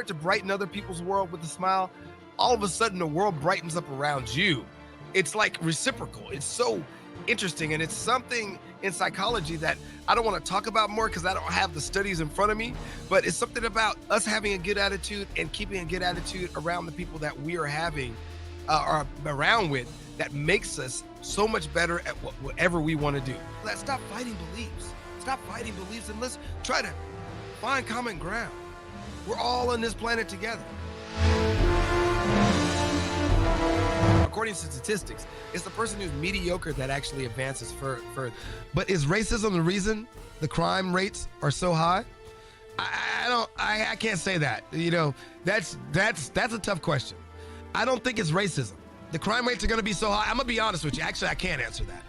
start to brighten other people's world with a smile, all of a sudden the world brightens up around you. It's like reciprocal. It's so interesting, and it's something in psychology that I don't want to talk about more because I don't have the studies in front of me, but it's something about us having a good attitude and keeping a good attitude around the people that we are having or around with that makes us so much better at whatever we want to do. Let's stop fighting beliefs. Stop fighting beliefs and let's try to find common ground. We're all on this planet together. According to statistics, it's the person who's mediocre that actually advances further. But is racism the reason the crime rates are so high? I can't say that. You know, that's a tough question. I don't think it's racism. The crime rates are going to be so high. I'm going to be honest with you. Actually, I can't answer that.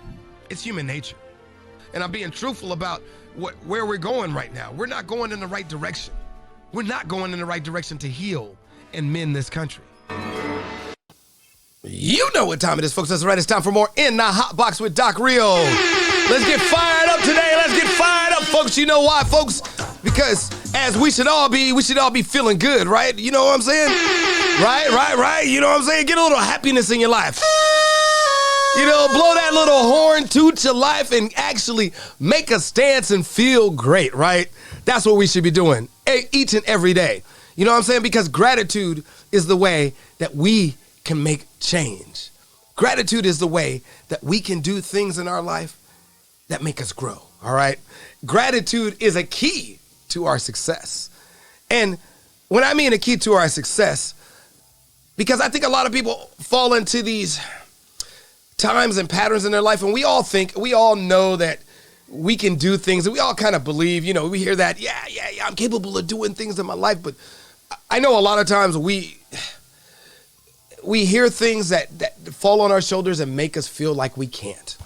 It's human nature. And I'm being truthful about where we're going right now. We're not going in the right direction. We're not going in the right direction to heal and mend this country. You know what time it is, folks. That's right. It's time for more In the Hot Box with Doc Reo. Let's get fired up today. Let's get fired up, folks. You know why, folks? Because as we should all be feeling good, right? You know what I'm saying? Right. You know what I'm saying? Get a little happiness in your life. You know, blow that little horn, toot your life, and actually make a stance and feel great, right? That's what we should be doing each and every day. You know what I'm saying? Because gratitude is the way that we can make change. Gratitude is the way that we can do things in our life that make us grow, all right? Gratitude is a key to our success. And when I mean a key to our success, because I think a lot of people fall into these times and patterns in their life, and we all know that we can do things, and we all kind of believe, you know, we hear that, yeah, I'm capable of doing things in my life, but I know a lot of times we hear things that fall on our shoulders and make us feel like we can't.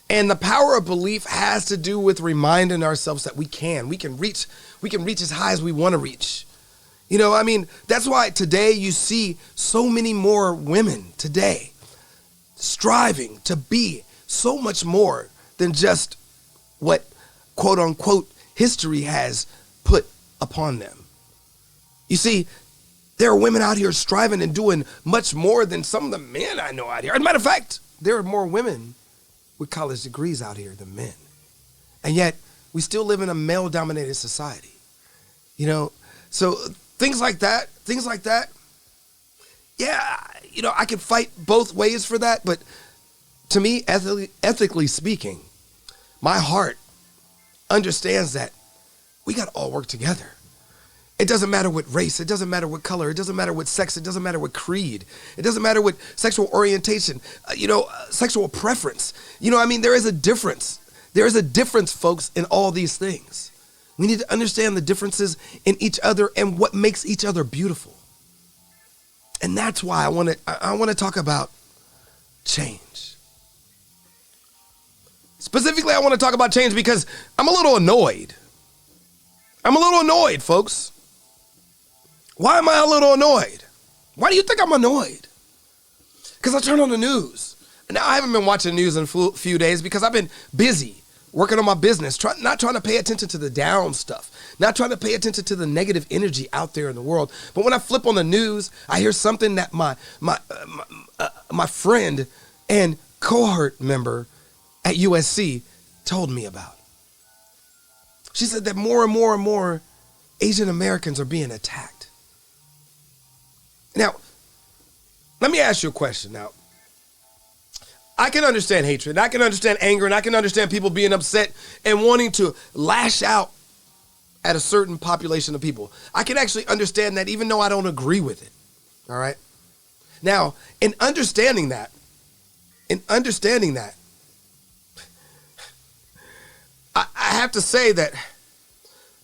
And the power of belief has to do with reminding ourselves that we can reach as high as we want to reach. You know, I mean, that's why today you see so many more women today striving to be so much more than just what quote unquote history has put upon them. You see, there are women out here striving and doing much more than some of the men I know out here. As a matter of fact, there are more women with college degrees out here than men. And yet, we still live in a male-dominated society. You know, so things like that, yeah, you know, I could fight both ways for that, but to me, ethically speaking, my heart understands that we got to all work together. It doesn't matter what race, it doesn't matter what color, it doesn't matter what sex, it doesn't matter what creed, it doesn't matter what sexual orientation, sexual preference. You know, I mean, there is a difference. There is a difference, folks, in all these things. We need to understand the differences in each other and what makes each other beautiful. And that's why I want to talk about change. Specifically, I want to talk about change because I'm a little annoyed. Folks. Why am I a little annoyed? Why do you think I'm annoyed? Because I turn on the news. Now, I haven't been watching the news in a few days because I've been busy working on my business, not trying to pay attention to the down stuff, not trying to pay attention to the negative energy out there in the world. But when I flip on the news, I hear something that my friend and cohort member at USC told me about. She said that more and more Asian Americans are being attacked. Now, let me ask you a question now. I can understand hatred, I can understand anger, and I can understand people being upset and wanting to lash out at a certain population of people. I can actually understand that even though I don't agree with it, all right? Now, in understanding that, I have to say that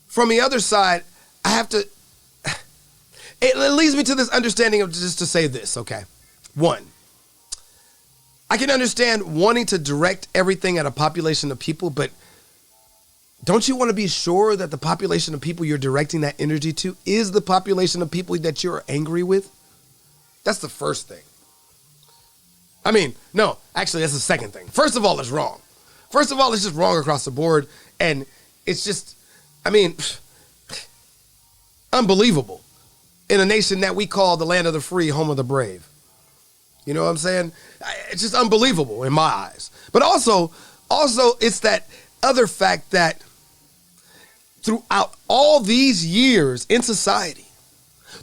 from the other side, it leads me to this understanding of just to say this, okay? One, I can understand wanting to direct everything at a population of people, but don't you want to be sure that the population of people you're directing that energy to is the population of people that you're angry with? That's the first thing. I mean, no, actually, that's the second thing. First of all, it's wrong. First of all, it's just wrong across the board, and it's just, I mean, unbelievable in a nation that we call the land of the free, home of the brave. You know what I'm saying? It's just unbelievable in my eyes. But also it's that other fact that throughout all these years in society,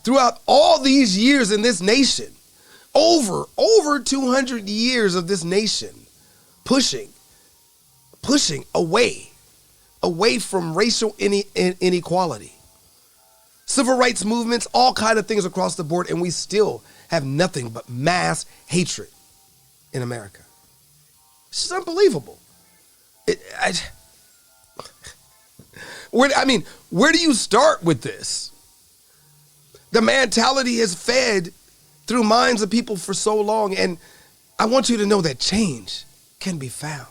throughout all these years in this nation, over 200 years of this nation pushing away from racial inequality, civil rights movements, all kind of things across the board, and we still have nothing but mass hatred in America. It's just unbelievable. Where do you start with this? The mentality has fed through minds of people for so long, and I want you to know that change can be found.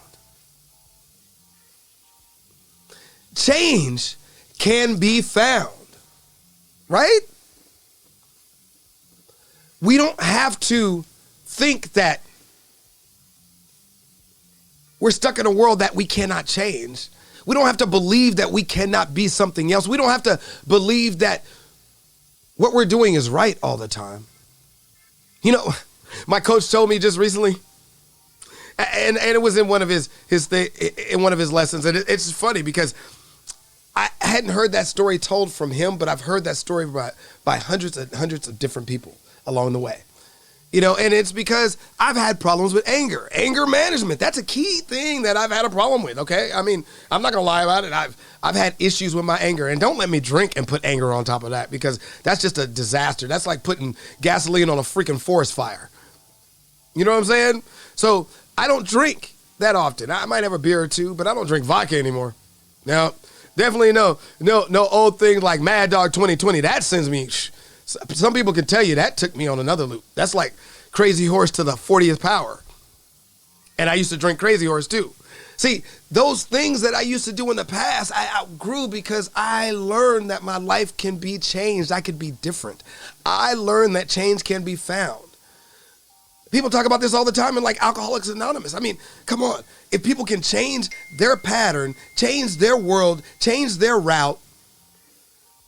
Change can be found, right? We don't have to think that we're stuck in a world that we cannot change. We don't have to believe that we cannot be something else. We don't have to believe that what we're doing is right all the time. You know, my coach told me just recently, and it was in one of his lessons, and it's funny because I hadn't heard that story told from him, but I've heard that story by hundreds and hundreds of different people along the way. You know, and it's because I've had problems with anger management. That's a key thing that I've had a problem with, okay? I mean, I'm not gonna lie about it. I've had issues with my anger, and don't let me drink and put anger on top of that, because that's just a disaster. That's like putting gasoline on a freaking forest fire. You know what I'm saying? So I don't drink that often. I might have a beer or two, but I don't drink vodka anymore. Now, definitely no old thing like Mad Dog 2020. That sends me. Some people can tell you that took me on another loop. That's like Crazy Horse to the 40th power. And I used to drink Crazy Horse too. See, those things that I used to do in the past, I outgrew because I learned that my life can be changed. I could be different. I learned that change can be found. People talk about this all the time in like Alcoholics Anonymous. I mean, come on. If people can change their pattern, change their world, change their route,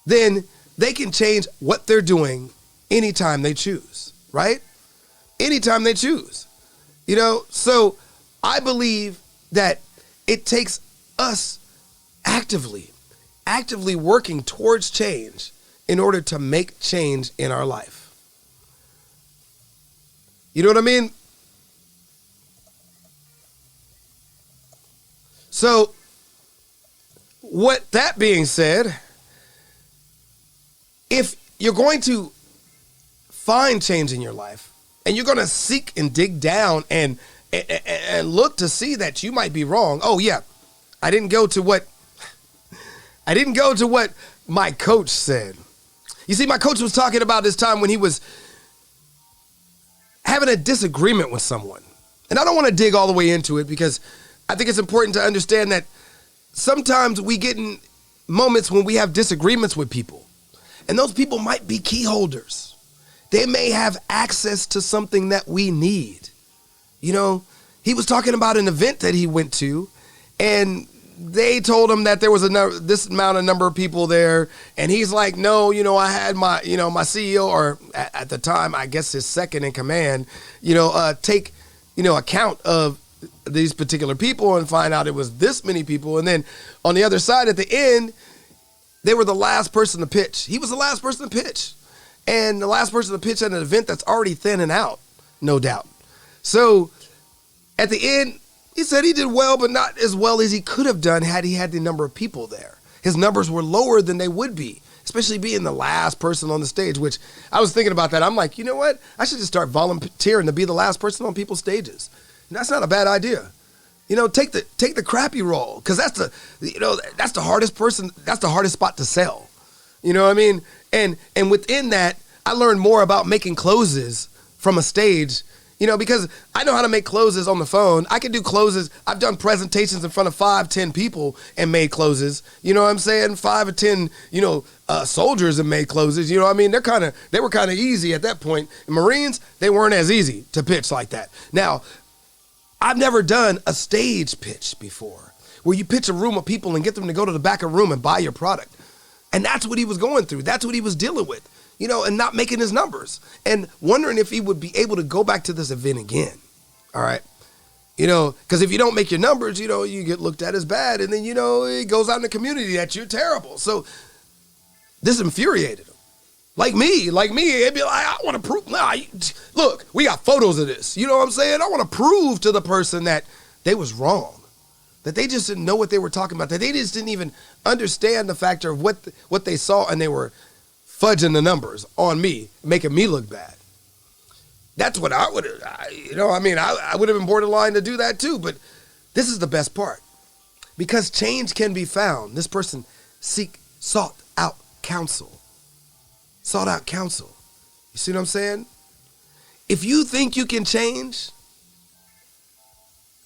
then they can change what they're doing anytime they choose, right? Anytime they choose. You know, so I believe that it takes us actively working towards change in order to make change in our life. You know what I mean? So, what that being said, if you're going to find change in your life and you're going to seek and dig down and look to see that you might be wrong. Oh yeah, I didn't go to what my coach said. You see, my coach was talking about this time when he was having a disagreement with someone. And I don't want to dig all the way into it because I think it's important to understand that sometimes we get in moments when we have disagreements with people. And those people might be key holders. They may have access to something that we need. You know, he was talking about an event that he went to, and they told him that there was this number of people there. And he's like, no, you know, I had my CEO, or at the time, I guess his second in command, take, account of these particular people and find out it was this many people. And then on the other side at the end, they were the last person to pitch. He was the last person to pitch. And the last person to pitch at an event that's already thinning out, no doubt. So at the end, he said he did well, but not as well as he could have done had he had the number of people there. His numbers were lower than they would be, especially being the last person on the stage, which I was thinking about that. I'm like, you know what? I should just start volunteering to be the last person on people's stages. And that's not a bad idea. You know, take the crappy role, because that's the hardest person. That's the hardest spot to sell. You know what I mean? And within that, I learned more about making closes from a stage. You know, because I know how to make closes on the phone. I can do closes. I've done presentations in front of 5-10 people and made closes. You know what I'm saying? 5 or 10, soldiers and made closes. You know what I mean? They were kind of easy at that point. And Marines, they weren't as easy to pitch like that. Now, I've never done a stage pitch before where you pitch a room of people and get them to go to the back of the room and buy your product. And that's what he was going through. That's what he was dealing with, and not making his numbers and wondering if he would be able to go back to this event again. All right. Because if you don't make your numbers, you get looked at as bad. And then, it goes out in the community that you're terrible. So this infuriated him. Like me, it'd be like, I want to prove. Look, we got photos of this. You know what I'm saying? I want to prove to the person that they was wrong. That they just didn't know what they were talking about. That they just didn't even understand the factor of what they saw, and they were fudging the numbers on me, making me look bad. That's what I would have, I would have been borderline to do that too. But this is the best part. Because change can be found. This person sought out counsel. Sought out counsel. You see what I'm saying? If you think you can change,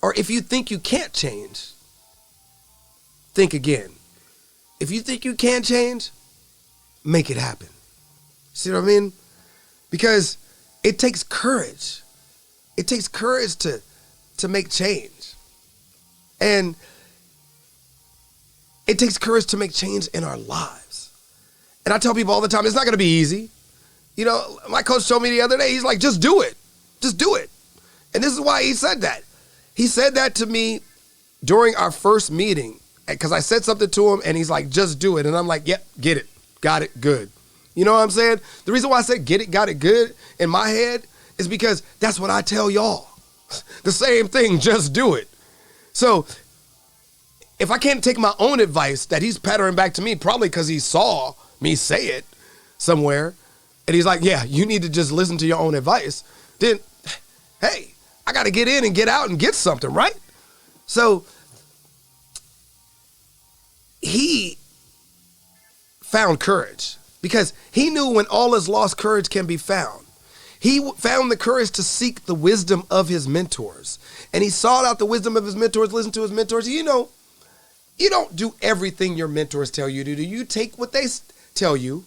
or if you think you can't change, think again. If you think you can change, make it happen. See what I mean? Because it takes courage. It takes courage to make change. And it takes courage to make change in our lives. And I tell people all the time, it's not going to be easy. My coach told me the other day, he's like, just do it. Just do it. And this is why he said that. He said that to me during our first meeting, because I said something to him, and he's like, just do it. And I'm like, yep, get it, got it, good. You know what I'm saying? The reason why I said get it, got it, good in my head is because that's what I tell y'all. The same thing, just do it. So if I can't take my own advice that he's pattering back to me, probably because he saw me say it somewhere, and he's like, yeah, you need to just listen to your own advice, then, hey, I got to get in and get out and get something, right? So he found courage because he knew when all is lost, courage can be found. He found the courage to seek the wisdom of his mentors, and he sought out the wisdom of his mentors, listened to his mentors. You don't do everything your mentors tell you to do. You take what they tell you,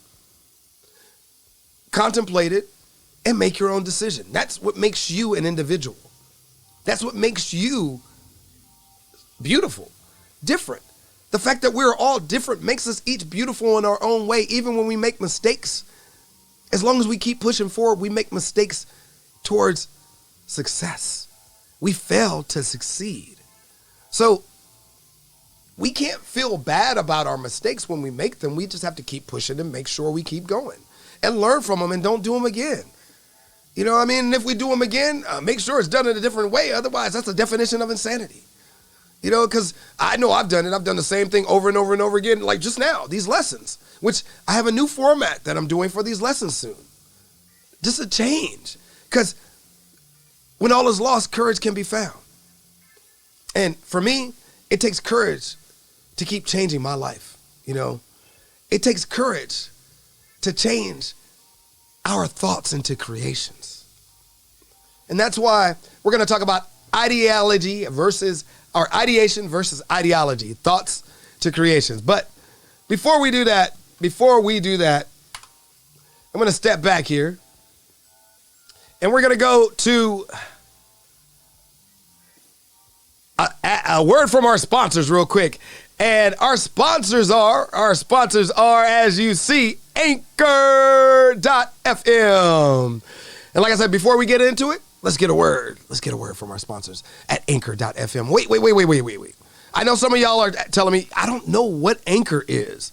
contemplate it, and make your own decision. That's what makes you an individual. That's what makes you beautiful, different. The fact that we're all different makes us each beautiful in our own way, even when we make mistakes. As long as we keep pushing forward, we make mistakes towards success. We fail to succeed. So we can't feel bad about our mistakes when we make them. We just have to keep pushing and make sure we keep going and learn from them and don't do them again. You know what I mean? And if we do them again, make sure it's done in a different way. Otherwise, that's the definition of insanity. Because I know I've done it. I've done the same thing over and over and over again, like just now, these lessons, which I have a new format that I'm doing for these lessons soon. Just a change. Because when all is lost, courage can be found. And for me, it takes courage to keep changing my life. It takes courage to change our thoughts into creations. And that's why we're going to talk about ideation versus ideology, thoughts to creations. But before we do that, I'm going to step back here, and we're going to go to a word from our sponsors real quick. And our sponsors are, as you see, Anchor.fm. And like I said, before we get into it, let's get a word. Let's get a word from our sponsors at Anchor.fm. Wait. I know some of y'all are telling me, I don't know what Anchor is.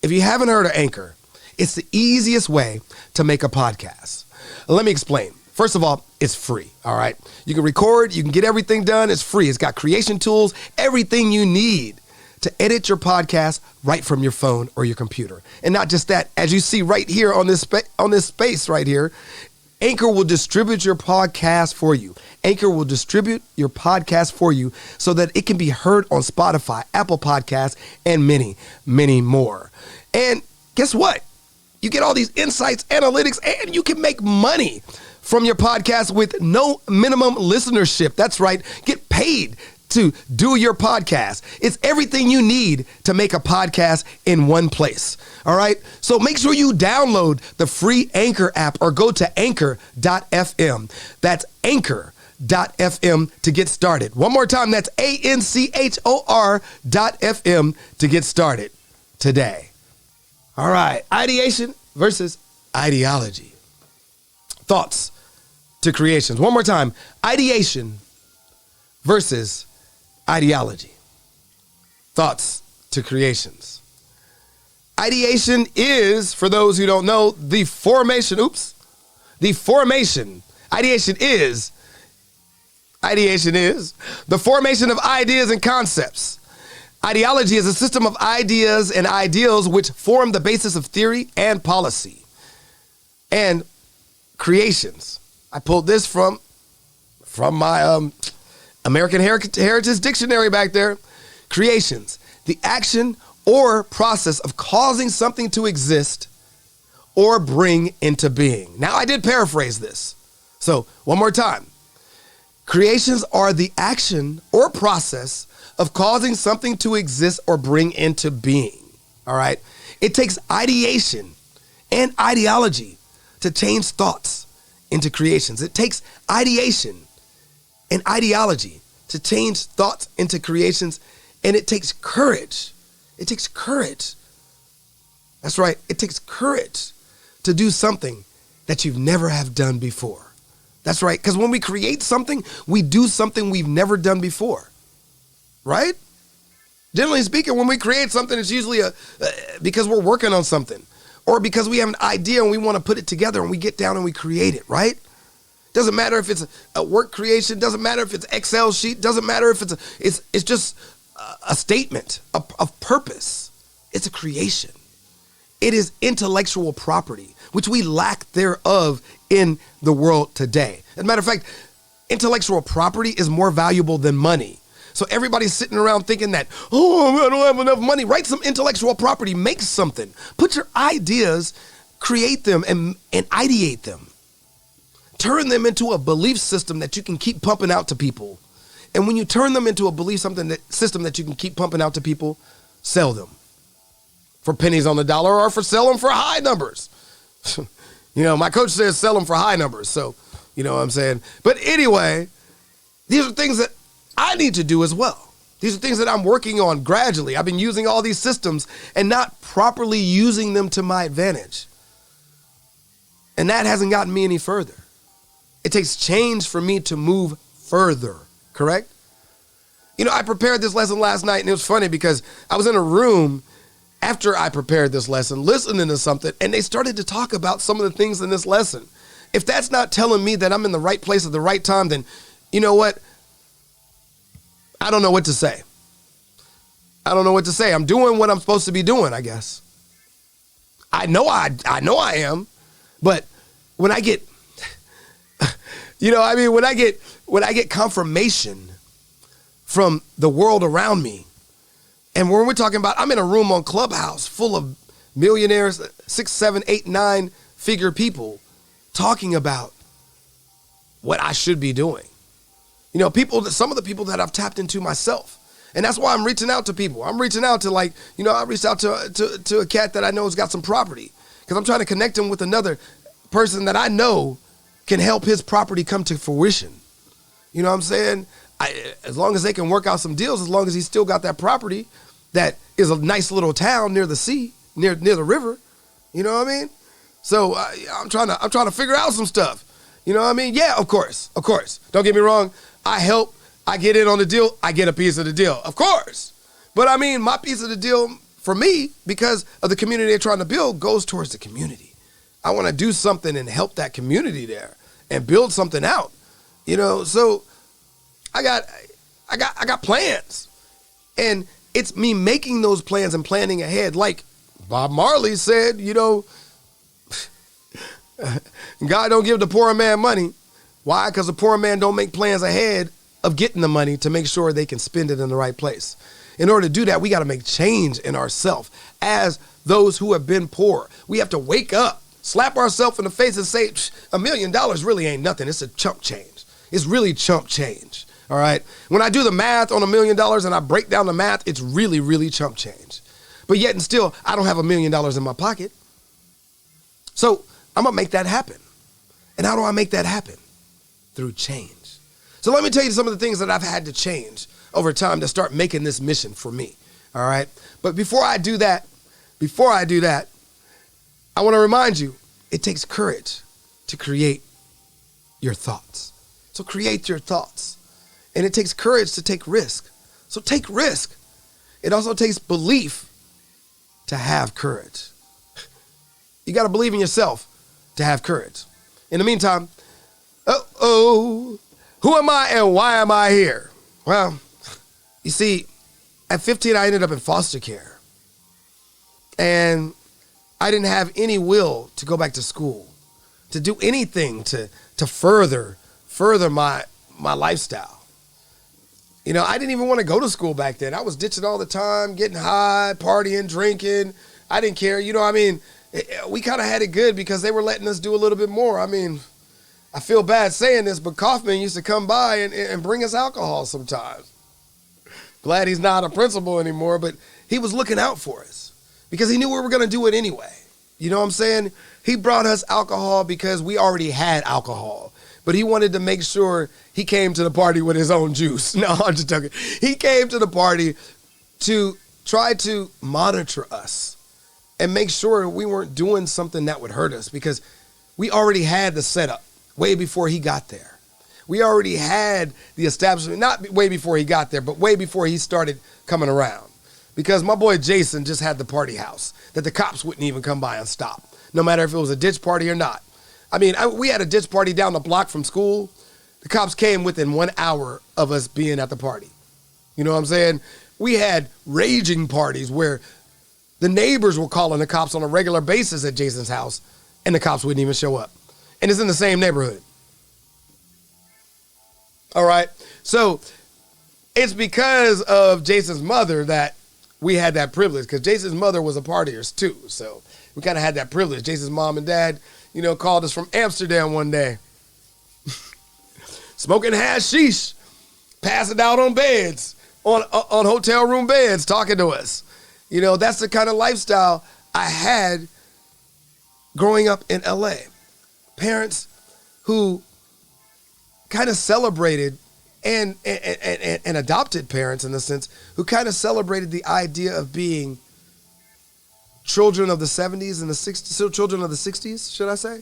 If you haven't heard of Anchor, it's the easiest way to make a podcast. Let me explain. First of all, it's free, all right? You can record, you can get everything done. It's free. It's got creation tools, everything you need to edit your podcast right from your phone or your computer. And not just that, as you see right here on this space right here, Anchor will distribute your podcast for you. Anchor will distribute your podcast for you so that it can be heard on Spotify, Apple Podcasts, and many, many more. And guess what? You get all these insights, analytics, and you can make money from your podcast with no minimum listenership. That's right. Get paid to do your podcast. It's everything you need to make a podcast in one place. All right. So make sure you download the free Anchor app or go to anchor.fm. That's anchor.fm to get started. One more time. That's anchor.fm to get started today. All right, ideation versus ideology. Thoughts to creations. One more time, ideation versus ideology. Thoughts to creations. Ideation is, for those who don't know, the formation. Ideation is the formation of ideas and concepts. Ideology is a system of ideas and ideals which form the basis of theory and policy. And creations. I pulled this from my American Heritage Dictionary back there. Creations, the action or process of causing something to exist or bring into being. Now, I did paraphrase this. So, one more time. Creations are the action or process of causing something to exist or bring into being. All right? It takes ideation and ideology to change thoughts into creations. It takes ideation and ideology to change thoughts into creations, and it takes courage. It takes courage. That's right. It takes courage to do something that you've never have done before. That's right. Because when we create something, we do something we've never done before. Right? Generally speaking, when we create something, it's usually because we're working on something or because we have an idea and we want to put it together and we get down and we create it, right? Doesn't matter if it's a work creation, doesn't matter if it's Excel sheet, doesn't matter if it's just a statement of purpose. It's a creation. It is intellectual property, which we lack thereof in the world today. As a matter of fact, intellectual property is more valuable than money. So everybody's sitting around thinking that, I don't have enough money. Write some intellectual property, make something. Put your ideas, create them, and ideate them. Turn them into a belief system that you can keep pumping out to people. And when you turn them into a belief system that you can keep pumping out to people, sell them for pennies on the dollar or sell them for high numbers. My coach says sell them for high numbers. So, you know what I'm saying? But anyway, these are things that I need to do as well. These are things that I'm working on gradually. I've been using all these systems and not properly using them to my advantage. And that hasn't gotten me any further. It takes change for me to move further, correct? I prepared this lesson last night, and it was funny because I was in a room after I prepared this lesson, listening to something, and they started to talk about some of the things in this lesson. If that's not telling me that I'm in the right place at the right time, then you know what? I don't know what to say. I'm doing what I'm supposed to be doing, I guess. I know I am, but when I get, when I get confirmation from the world around me, and when we're talking about, I'm in a room on Clubhouse full of millionaires, 6, 7, 8, 9 figure people talking about what I should be doing. Some of the people that I've tapped into myself. And that's why I'm reaching out to people. I'm reaching out to I reached out to a cat that I know has got some property because I'm trying to connect him with another person that I know can help his property come to fruition. You know what I'm saying? As long as they can work out some deals, as long as he's still got that property that is a nice little town near the sea, near the river. You know what I mean? So I'm trying to figure out some stuff. You know what I mean? Yeah, of course. Don't get me wrong. I help. I get in on the deal. I get a piece of the deal. Of course. But I mean, my piece of the deal for me, because of the community they're trying to build, goes towards the community. I want to do something and help that community there and build something out. So I got plans. And it's me making those plans and planning ahead. Like Bob Marley said, God don't give the poor man money. Why? Because the poor man don't make plans ahead of getting the money to make sure they can spend it in the right place. In order to do that, we got to make change in ourselves as those who have been poor. We have to wake up, slap ourselves in the face and say, $1 million really ain't nothing. It's a chump change. It's really chump change. All right. When I do the math on $1 million and I break down the math, it's really, really chump change. But yet and still, I don't have $1 million in my pocket. So I'm going to make that happen. And how do I make that happen? Through change. So let me tell you some of the things that I've had to change over time to start making this mission for me. All right. But before I do that, I want to remind you, it takes courage to create your thoughts. So create your thoughts. And it takes courage to take risk. So take risk. It also takes belief to have courage. You got to believe in yourself to have courage. In the meantime, who am I and why am I here? Well, you see, at 15, I ended up in foster care. And I didn't have any will to go back to school, to do anything to further my lifestyle. You know, I didn't even want to go to school back then. I was ditching all the time, getting high, partying, drinking. I didn't care. You know, I mean, we kind of had it good because they were letting us do a little bit more. I mean, I feel bad saying this, but Kaufman used to come by and bring us alcohol sometimes. Glad he's not a principal anymore, but he was looking out for us because he knew we were going to do it anyway. You know what I'm saying? He brought us alcohol because we already had alcohol, but he wanted to make sure he came to the party with his own juice. No, I'm just joking. He came to the party to try to monitor us and make sure we weren't doing something that would hurt us because we already had the setup way before he got there. We already had the establishment, not way before he got there, but way before he started coming around. Because my boy Jason just had the party house that the cops wouldn't even come by and stop, no matter if it was a ditch party or not. I mean, we had a ditch party down the block from school. The cops came within 1 hour of us being at the party. You know what I'm saying? We had raging parties where the neighbors were calling the cops on a regular basis at Jason's house, and the cops wouldn't even show up. And it's in the same neighborhood. All right? So it's because of Jason's mother that we had that privilege, because Jason's mother was a partiers too. So we kind of had that privilege. Jason's mom and dad, you know, called us from Amsterdam one day. Smoking hashish, passing out on beds, on hotel room beds, talking to us. You know, that's the kind of lifestyle I had growing up in LA. Parents who kind of celebrated and adopted parents, in a sense, who kind of celebrated the idea of being children of the 70s and the 60s, still children of the 60s, should I say?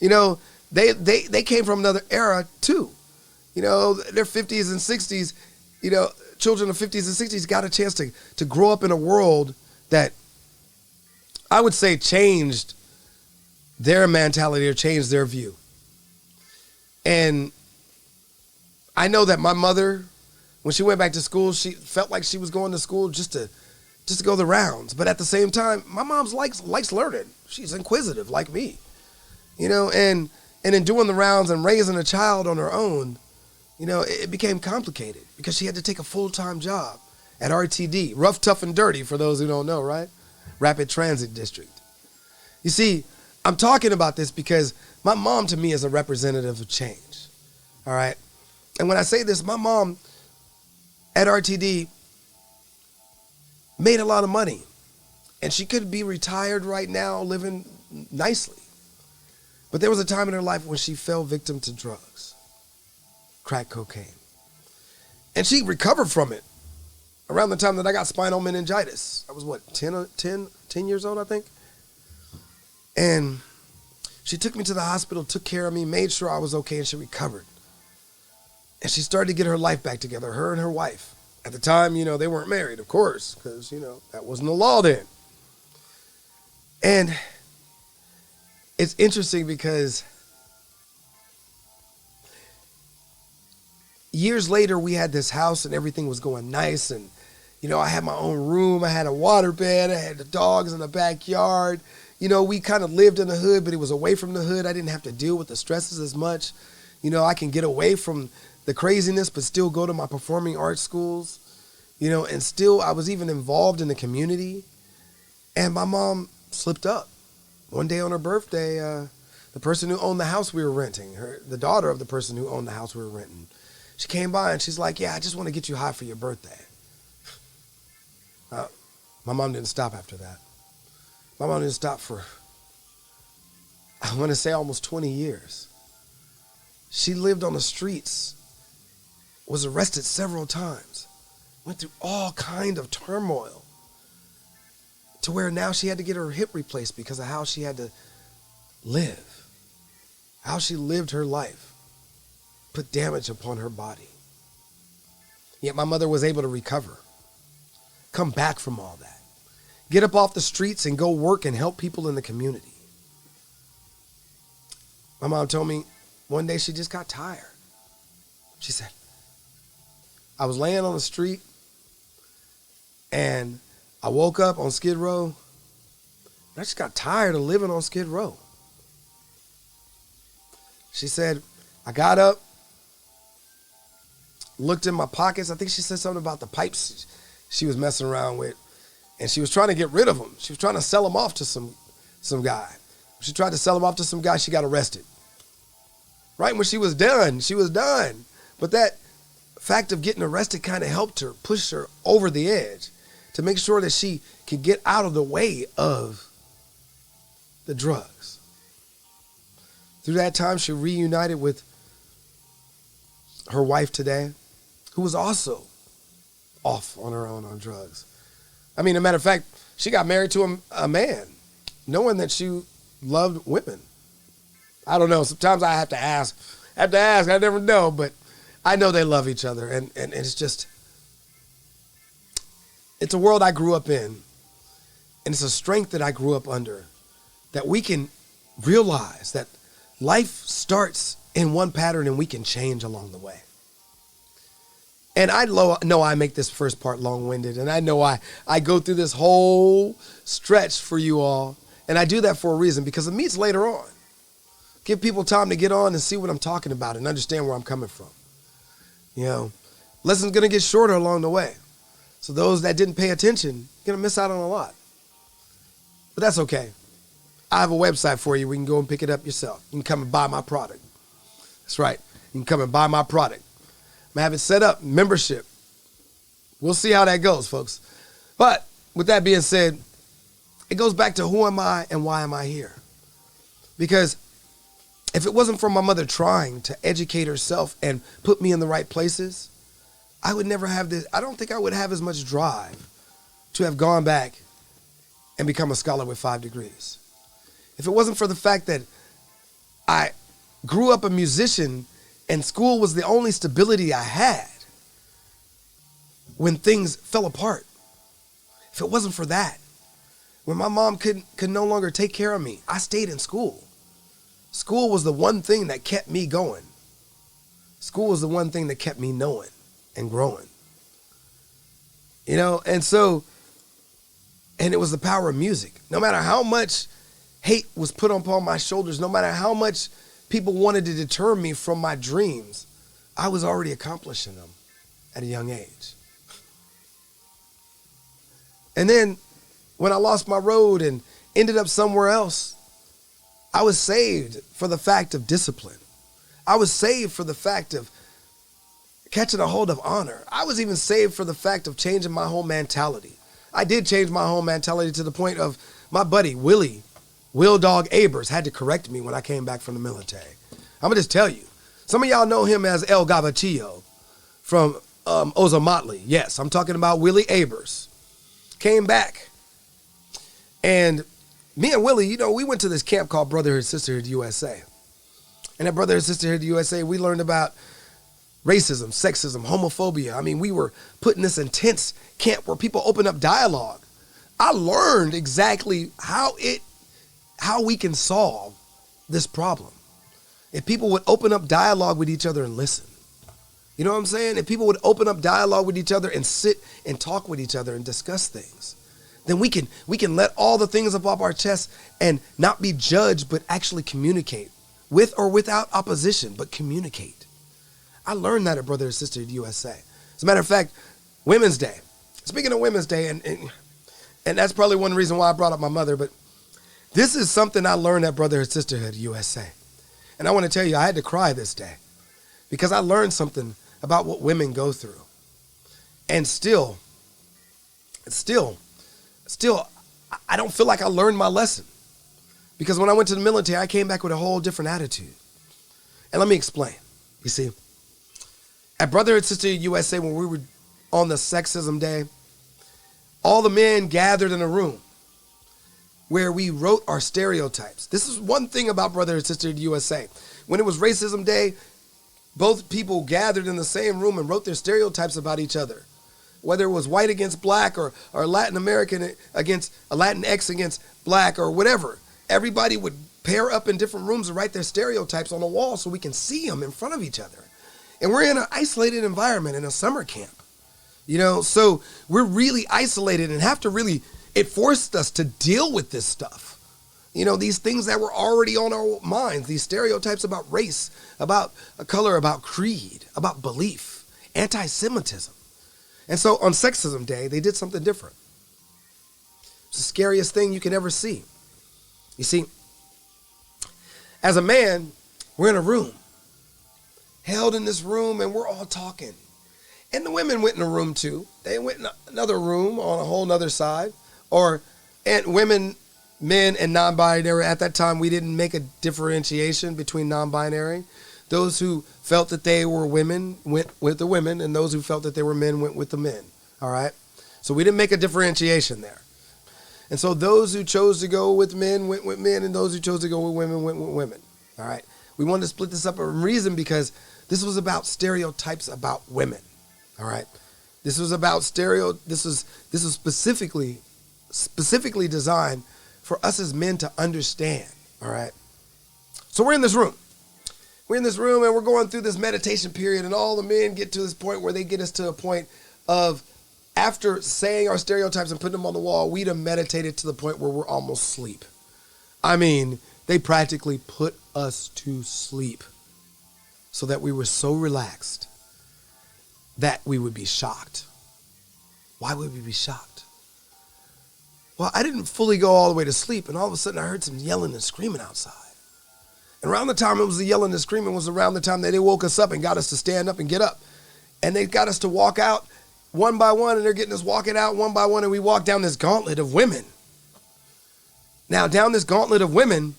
You know, they came from another era too. You know, their 50s and 60s, you know, children of 50s and 60s got a chance to grow up in a world that I would say changed their mentality or changed their view. And I know that my mother, when she went back to school, she felt like she was going to school just to go the rounds. But at the same time, my mom likes learning. She's inquisitive like me, you know, and in doing the rounds and raising a child on her own, you know, it became complicated because she had to take a full-time job at RTD, rough, tough, and dirty, for those who don't know, right? Rapid Transit District. You see, I'm talking about this because my mom to me is a representative of change, all right? And when I say this, my mom at RTD made a lot of money, and she could be retired right now living nicely. But there was a time in her life when she fell victim to drugs, crack cocaine. And she recovered from it around the time that I got spinal meningitis. I was, what, 10 years old, I think? And she took me to the hospital, took care of me, made sure I was okay, and she recovered. And she started to get her life back together, her and her wife. At the time, you know, they weren't married, of course, because, you know, that wasn't the law then. And it's interesting because years later, we had this house and everything was going nice. And, you know, I had my own room. I had a water bed. I had the dogs in the backyard. You know, we kind of lived in the hood, but it was away from the hood. I didn't have to deal with the stresses as much. You know, I can get away from the craziness, but still go to my performing arts schools, you know, and still I was even involved in the community. And my mom slipped up. One day on her birthday, the person who owned the house we were renting, the daughter of the person who owned the house we were renting, she came by and she's like, yeah, I just want to get you high for your birthday. My mom didn't stop after that. My mom didn't stop for, I want to say, almost 20 years. She lived on the streets, was arrested several times, went through all kind of turmoil. to where now she had to get her hip replaced because of how she had to live, how she lived her life, put damage upon her body. Yet my mother was able to recover, come back from all that, get up off the streets and go work and help people in the community. My mom told me one day she just got tired. She said, I was laying on the street and I woke up on Skid Row and I just got tired of living on Skid Row. She said, I got up, looked in my pockets. I think she said something about the pipes she was messing around with, and she was trying to get rid of them. She was trying to sell them off to some guy. She tried to sell them off to some guy. She got arrested. Right when she was done, she was done. But that fact of getting arrested kind of helped her, push her over the edge to make sure that she could get out of the way of the drugs. Through that time, she reunited with her wife today, who was also off on her own on drugs. I mean, as a matter of fact, she got married to a man, knowing that she loved women. I don't know. Sometimes I have to ask. I never know, but I know they love each other. And it's just, it's a world I grew up in. And it's a strength that I grew up under, that we can realize that life starts in one pattern and we can change along the way. And I know I make this first part long-winded, and I know I go through this whole stretch for you all, and I do that for a reason, because it meets later on. Give people time to get on and see what I'm talking about and understand where I'm coming from. You know, lessons going to get shorter along the way. So those that didn't pay attention, you're going to miss out on a lot. But that's okay. I have a website for you where you can go and pick it up yourself. You can come and buy my product. That's right. You can come and buy my product. I'm going to have it set up, membership. We'll see how that goes, folks. But with that being said, it goes back to who am I and why am I here? Because if it wasn't for my mother trying to educate herself and put me in the right places, I would never have this. I don't think I would have as much drive to have gone back and become a scholar with 5 degrees. If it wasn't for the fact that I grew up a musician and school was the only stability I had when things fell apart. If it wasn't for that, when my mom could no longer take care of me, I stayed in school. School was the one thing that kept me going. School was the one thing that kept me knowing and growing. You know, and it was the power of music. No matter how much hate was put upon my shoulders, no matter how much people wanted to deter me from my dreams, I was already accomplishing them at a young age. And then when I lost my road and ended up somewhere else, I was saved for the fact of discipline. I was saved for the fact of catching a hold of honor. I was even saved for the fact of changing my whole mentality. I did change my whole mentality to the point of my buddy, Will Dog Abers, had to correct me when I came back from the military. I'm going to just tell you. Some of y'all know him as Elgato from Ozomatli. Yes, I'm talking about Willie Abers. Came back. And me and Willie, you know, we went to this camp called Brotherhood Sisterhood USA. And at Brotherhood Sisterhood USA, we learned about racism, sexism, homophobia. I mean, we were put in this intense camp where people open up dialogue. I learned exactly how we can solve this problem. If people would open up dialogue with each other and listen. You know what I'm saying? If people would open up dialogue with each other and sit and talk with each other and discuss things, then we can let all the things up off our chest and not be judged, but actually communicate with or without opposition, but communicate. I learned that at Brother and Sister USA. As a matter of fact, Women's Day. Speaking of Women's Day, and that's probably one reason why I brought up my mother, but this is something I learned at Brotherhood Sisterhood USA. And I want to tell you, I had to cry this day because I learned something about what women go through. And still, I don't feel like I learned my lesson. Because when I went to the military, I came back with a whole different attitude. And let me explain. You see, at Brotherhood Sisterhood USA, when we were on the sexism day, all the men gathered in a room. where we wrote our stereotypes. This is one thing about Brother and Sister USA. When it was Racism Day, both people gathered in the same room and wrote their stereotypes about each other. Whether it was white against black or Latin American against Latinx against black or whatever. Everybody would pair up in different rooms and write their stereotypes on the wall so we can see them in front of each other. And we're in an isolated environment in a summer camp. So we're really isolated and have to really, it forced us to deal with this stuff. These things that were already on our minds, these stereotypes about race, about color, about creed, about belief, anti-Semitism. And so on Sexism Day, they did something different. It's the scariest thing you can ever see. You see, as a man, we're in a room, held in this room, and we're all talking. And the women went in a room too. They went in another room on a whole nother side. And women, men, and non-binary. At that time, we didn't make a differentiation between non-binary. Those who felt that they were women went with the women, and those who felt that they were men went with the men. All right? So we didn't make a differentiation there. And so those who chose to go with men went with men, and those who chose to go with women went with women. All right? We wanted to split this up for a reason because this was about stereotypes about women. All right? This was about this was specifically designed for us as men to understand. All right? So we're in this room. We're in this room and we're going through this meditation period, and all the men get to this point where they get us to a point of, after saying our stereotypes and putting them on the wall, we'd have meditated to the point where we're almost asleep. I mean, they practically put us to sleep so that we were so relaxed that we would be shocked. Why would we be shocked? Well, I didn't fully go all the way to sleep, and all of a sudden I heard some yelling and screaming outside. And around the time it was the yelling and screaming was around the time that they woke us up and got us to stand up and get up. And they got us to walk out one by one, and they're getting us walking out one by one, and we walk down this gauntlet of women. Now, down this gauntlet of women,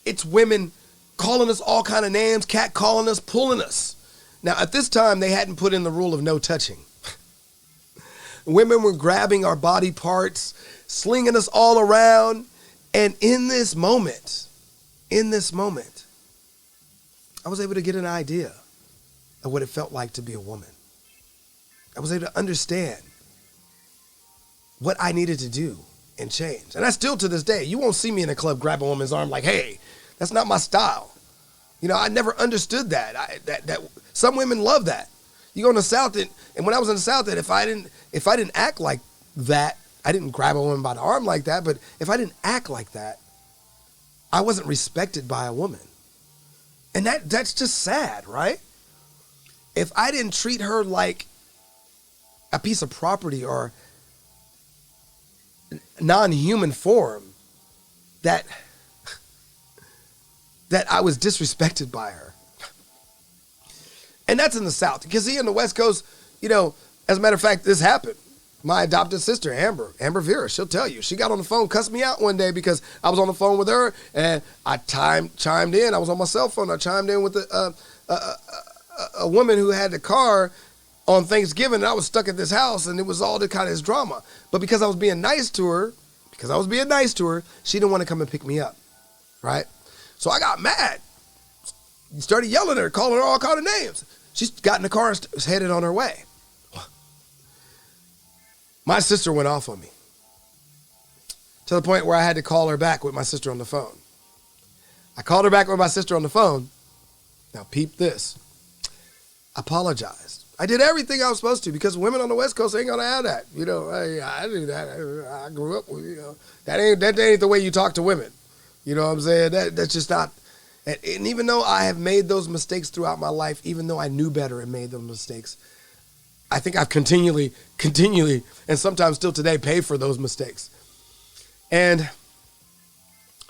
it's women calling us all kind of names, cat calling us, pulling us. Now, at this time, they hadn't put in the rule of no touching. Women were grabbing our body parts, slinging us all around. And in this moment, I was able to get an idea of what it felt like to be a woman. I was able to understand what I needed to do and change. And I still, to this day, you won't see me in a club grab a woman's arm like, hey, that's not my style. I never understood that. That some women love that. You go in the South, and when I was in the South, that if I didn't act like that, I didn't grab a woman by the arm like that, but if I didn't act like that, I wasn't respected by a woman. And that's just sad, right? If I didn't treat her like a piece of property or non-human form, that I was disrespected by her. And that's in the South. Because see, in the West Coast, as a matter of fact, this happened. My adopted sister, Amber Vera, she'll tell you. She got on the phone, cussed me out one day because I was on the phone with her, and I chimed in. I was on my cell phone. I chimed in with a woman who had the car on Thanksgiving, and I was stuck at this house, and it was all the kind of this drama. But because I was being nice to her, she didn't want to come and pick me up, right? So I got mad. Started yelling at her, calling her all kind of names. She got in the car and was headed on her way. My sister went off on me to the point where I had to call her back with my sister on the phone. I called her back with my sister on the phone. Now peep this. Apologized. I did everything I was supposed to because women on the West Coast ain't gonna have that. I do that. I grew up with, that ain't the way you talk to women. You know what I'm saying? That's just not. And even though I have made those mistakes throughout my life, even though I knew better and made those mistakes, I think I've continually, and sometimes still today, pay for those mistakes. And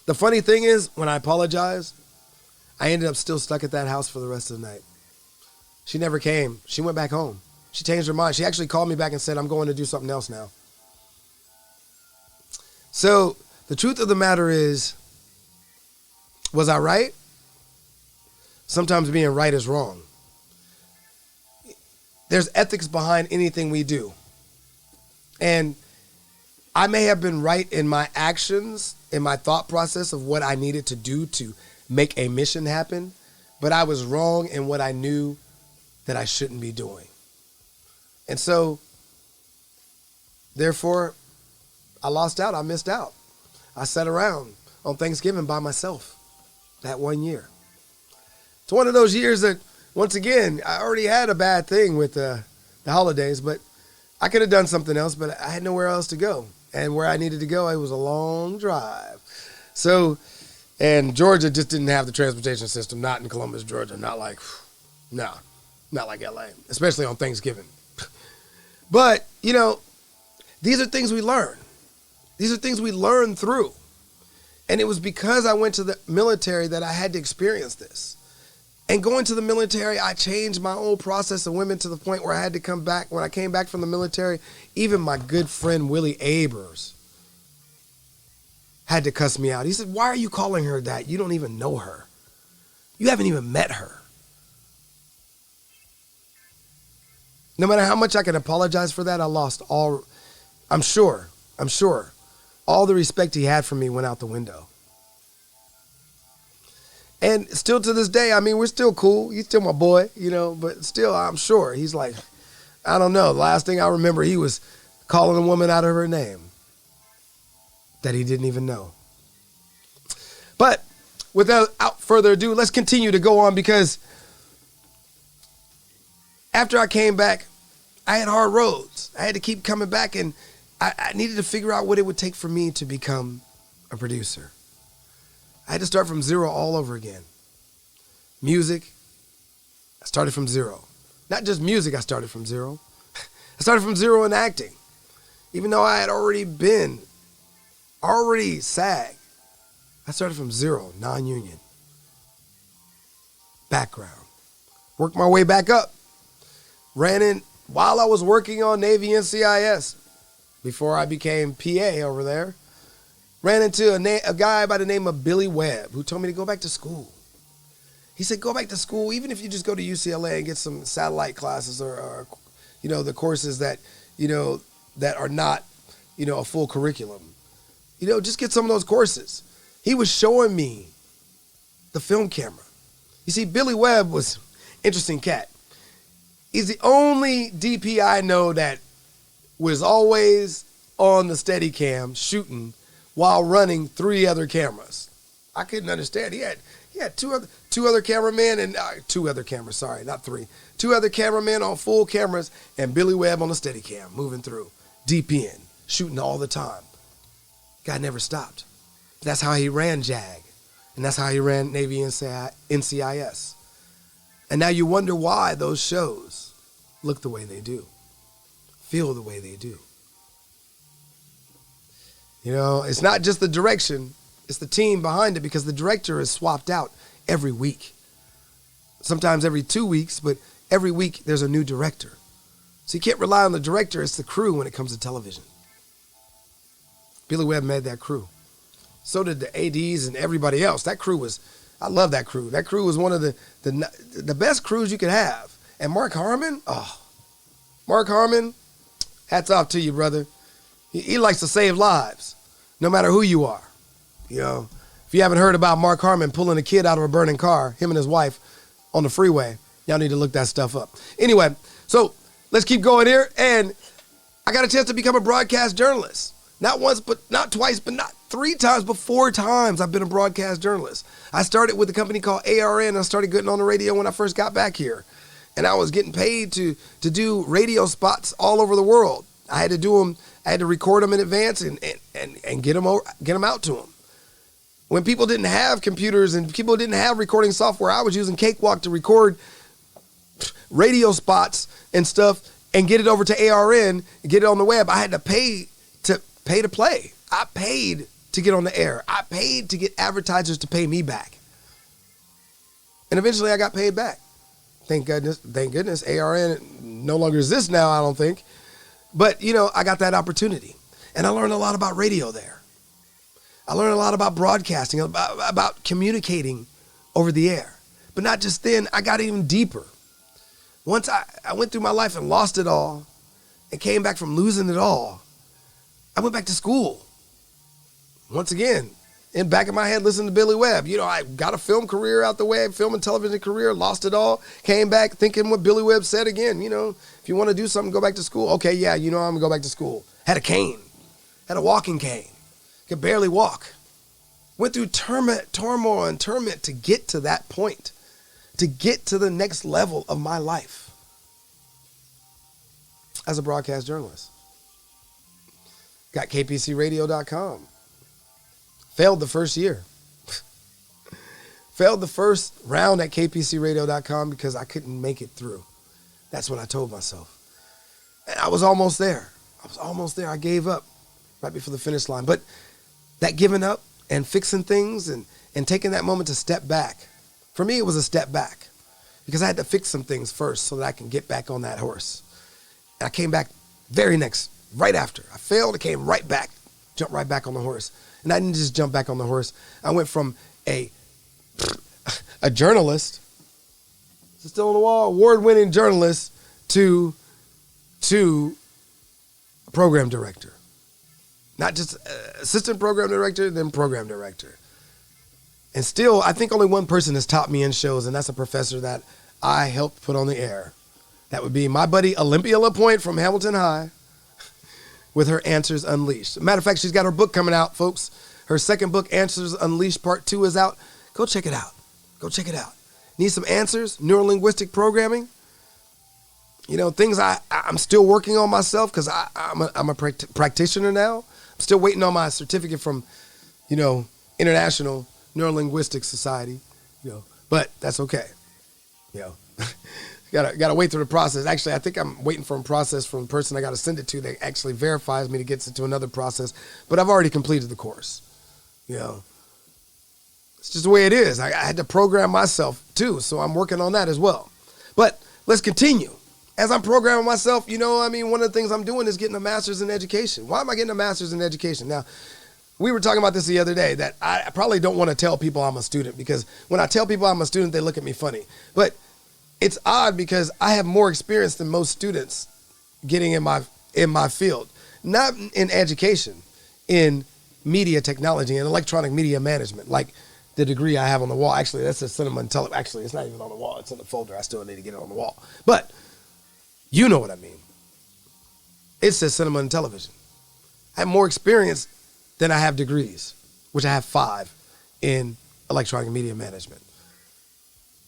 the funny thing is, when I apologized, I ended up still stuck at that house for the rest of the night. She never came. She went back home. She changed her mind. She actually called me back and said, I'm going to do something else now. So the truth of the matter is, was I right? Sometimes being right is wrong. There's ethics behind anything we do. And I may have been right in my actions, in my thought process of what I needed to do to make a mission happen, but I was wrong in what I knew that I shouldn't be doing. And so, therefore, I lost out. I missed out. I sat around on Thanksgiving by myself that 1 year. It's one of those years that, once again, I already had a bad thing with the holidays, but I could have done something else, but I had nowhere else to go. And where I needed to go, it was a long drive. So, and Georgia just didn't have the transportation system, not in Columbus, Georgia. Not like LA, especially on Thanksgiving. But, you know, these are things we learn. These are things we learn through. And it was because I went to the military that I had to experience this. And going to the military, I changed my own process of women to the point where I had to come back. When I came back from the military, even my good friend Willie Abers had to cuss me out. He said, "Why are you calling her that? You don't even know her. You haven't even met her." No matter how much I can apologize for that, I lost all, I'm sure, all the respect he had for me went out the window. And still to this day, I mean, we're still cool. He's still my boy, you know, but still, I'm sure he's like, I don't know. The last thing I remember, he was calling a woman out of her name that he didn't even know. But without further ado, let's continue to go on, because after I came back, I had hard roads. I had to keep coming back, and I needed to figure out what it would take for me to become a producer. I had to start from zero all over again. Music, I started from zero. Not just music, I started from zero. I started from zero in acting. Even though I had already SAG, I started from zero, non-union. Background. Worked my way back up. Ran in while I was working on Navy NCIS, before I became PA over there. Ran into a guy by the name of Billy Webb, who told me to go back to school. He said, go back to school, even if you just go to UCLA and get some satellite classes or you know, the courses that, you know, that are not, you know, a full curriculum. You know, just get some of those courses. He was showing me the film camera. You see, Billy Webb was an interesting cat. He's the only DP I know that was always on the Steadicam shooting while running 3 other cameras. I couldn't understand. He had two other cameramen and 2 other cameras, sorry, not 3. 2 other cameramen on full cameras and Billy Webb on the Steadicam moving through, deep in, shooting all the time. Guy never stopped. That's how he ran JAG, and that's how he ran Navy NCIS. And now you wonder why those shows look the way they do, feel the way they do. You know, it's not just the direction, it's the team behind it, because the director is swapped out every week. Sometimes every 2 weeks, but every week there's a new director. So you can't rely on the director, it's the crew when it comes to television. Billy Webb made that crew. So did the ADs and everybody else. That crew was, I love that crew. That crew was one of the best crews you could have. And Mark Harmon, Mark Harmon, hats off to you, brother. He likes to save lives, no matter who you are. You know, if you haven't heard about Mark Harmon pulling a kid out of a burning car, him and his wife on the freeway, y'all need to look that stuff up. Anyway, so let's keep going here. And I got a chance to become a broadcast journalist. Not once, but not twice, but not 3 times, but 4 times I've been a broadcast journalist. I started with a company called ARN. I started getting on the radio when I first got back here. And I was getting paid to do radio spots all over the world. I had to do them. I had to record them in advance and get them out to them. When people didn't have computers and people didn't have recording software, I was using Cakewalk to record radio spots and stuff and get it over to ARN and get it on the web. I had to pay to play. I paid to get on the air. I paid to get advertisers to pay me back. And eventually I got paid back. Thank goodness. ARN no longer exists now, I don't think. But, you know, I got that opportunity. And I learned a lot about radio there. I learned a lot about broadcasting, about communicating over the air. But not just then, I got even deeper. Once I went through my life and lost it all and came back from losing it all, I went back to school. Once again, in back of my head, listening to Billy Webb. You know, I got a film career out the way, film and television career, lost it all, came back thinking what Billy Webb said again. You know, if you want to do something, go back to school. Okay, yeah, you know, I'm going to go back to school. Had a cane, had a walking cane, could barely walk. Went through turmoil and torment to get to that point, to get to the next level of my life as a broadcast journalist. Got kpcradio.com. Failed the first year. Failed the first round at kpcradio.com because I couldn't make it through. That's what I told myself. And I was almost there. I gave up right before the finish line. But that giving up and fixing things and taking that moment to step back, for me, it was a step back because I had to fix some things first so that I can get back on that horse. And I came back right after. I failed, I came right back, jumped right back on the horse. And I didn't just jump back on the horse. I went from a journalist, is it still on the wall? Award-winning journalist to a program director. Not just assistant program director, then program director. And still, I think only one person has topped me in shows, and that's a professor that I helped put on the air. That would be my buddy Olympia LaPointe from Hamilton High, with her Answers Unleashed. Matter of fact, she's got her book coming out, folks. Her second book, Answers Unleashed Part 2, is out. Go check it out. Need some answers? Neurolinguistic programming? You know, things I'm still working on myself because I'm a practitioner now. I'm still waiting on my certificate from, you know, International Neurolinguistic Society. You know, but that's okay. You know. Gotta wait through the process. Actually, I think I'm waiting for a process from the person I gotta send it to that actually verifies me to get it to another process. But I've already completed the course. You know, it's just the way it is. I had to program myself too, so I'm working on that as well. But let's continue. As I'm programming myself, you know, I mean, one of the things I'm doing is getting a master's in education. Why am I getting a master's in education? Now, we were talking about this the other day, that I probably don't want to tell people I'm a student because when I tell people I'm a student, they look at me funny. But it's odd because I have more experience than most students getting in my field. Not in education, in media technology and electronic media management, like the degree I have on the wall. Actually, that's a cinema and television. Actually, it's not even on the wall. It's in the folder. I still need to get it on the wall. But you know what I mean. It says cinema and television. I have more experience than I have degrees, which I have 5 in electronic media management.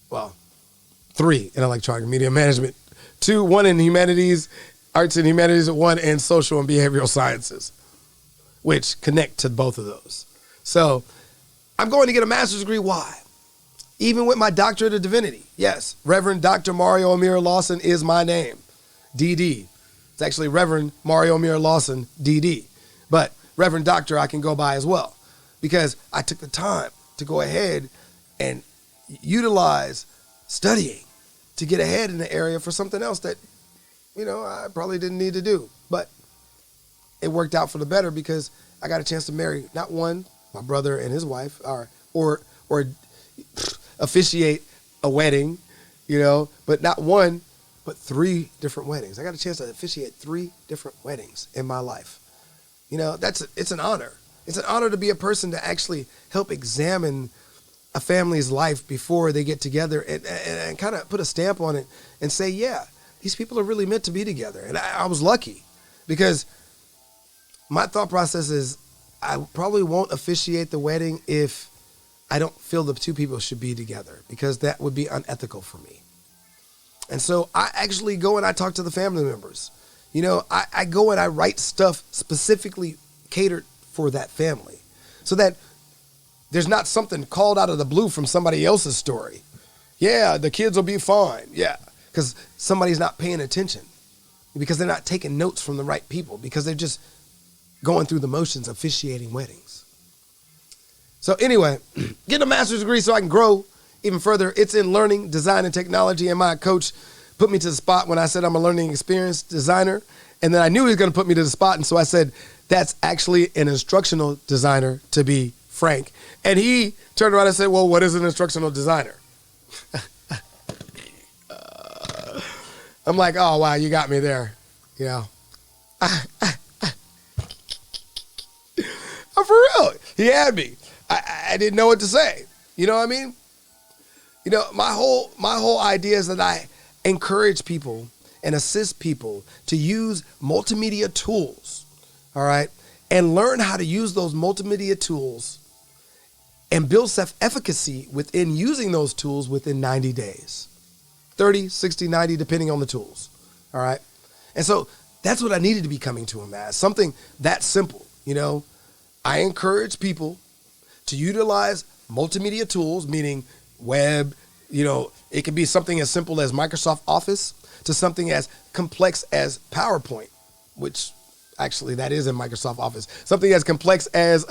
Well, 3 in electronic media management, 1 in humanities, arts and humanities, 1 in social and behavioral sciences, which connect to both of those. So I'm going to get a master's degree. Why? Even with my doctorate of divinity. Yes, Reverend Dr. Mario Amir Lawson is my name. DD. It's actually Reverend Mario Amir Lawson, DD. But Reverend Doctor I can go by as well because I took the time to go ahead and utilize studying to get ahead in the area for something else that, you know, I probably didn't need to do. But it worked out for the better because I got a chance to marry not one, my brother and his wife, or officiate a wedding, you know, but not one, but 3 different weddings. I got a chance to officiate 3 different weddings in my life. You know, it's an honor. It's an honor to be a person to actually help examine a family's life before they get together and kind of put a stamp on it and say, yeah, these people are really meant to be together. And I was lucky because my thought process is I probably won't officiate the wedding if I don't feel the 2 people should be together because that would be unethical for me. And so I actually go and I talk to the family members. You know, I go and I write stuff specifically catered for that family so that there's not something called out of the blue from somebody else's story. Yeah, the kids will be fine. Yeah, because somebody's not paying attention because they're not taking notes from the right people because they're just going through the motions of officiating weddings. So anyway, getting a master's degree so I can grow even further. It's in learning, design, and technology. And my coach put me to the spot when I said I'm a learning experience designer. And then I knew he was going to put me to the spot. And so I said, that's actually an instructional designer, to be frank. And he turned around and said, well, what is an instructional designer? I'm like, oh, wow, you got me there. You know, For real. He had me. I didn't know what to say. You know what I mean? You know, my whole idea is that I encourage people and assist people to use multimedia tools, all right, and learn how to use those multimedia tools and build self-efficacy within using those tools within 90 days. 30, 60, 90, depending on the tools, all right? And so that's what I needed to be coming to him as, something that simple, you know? I encourage people to utilize multimedia tools, meaning web, you know, it could be something as simple as Microsoft Office to something as complex as PowerPoint, which actually that is in Microsoft Office. Something as complex as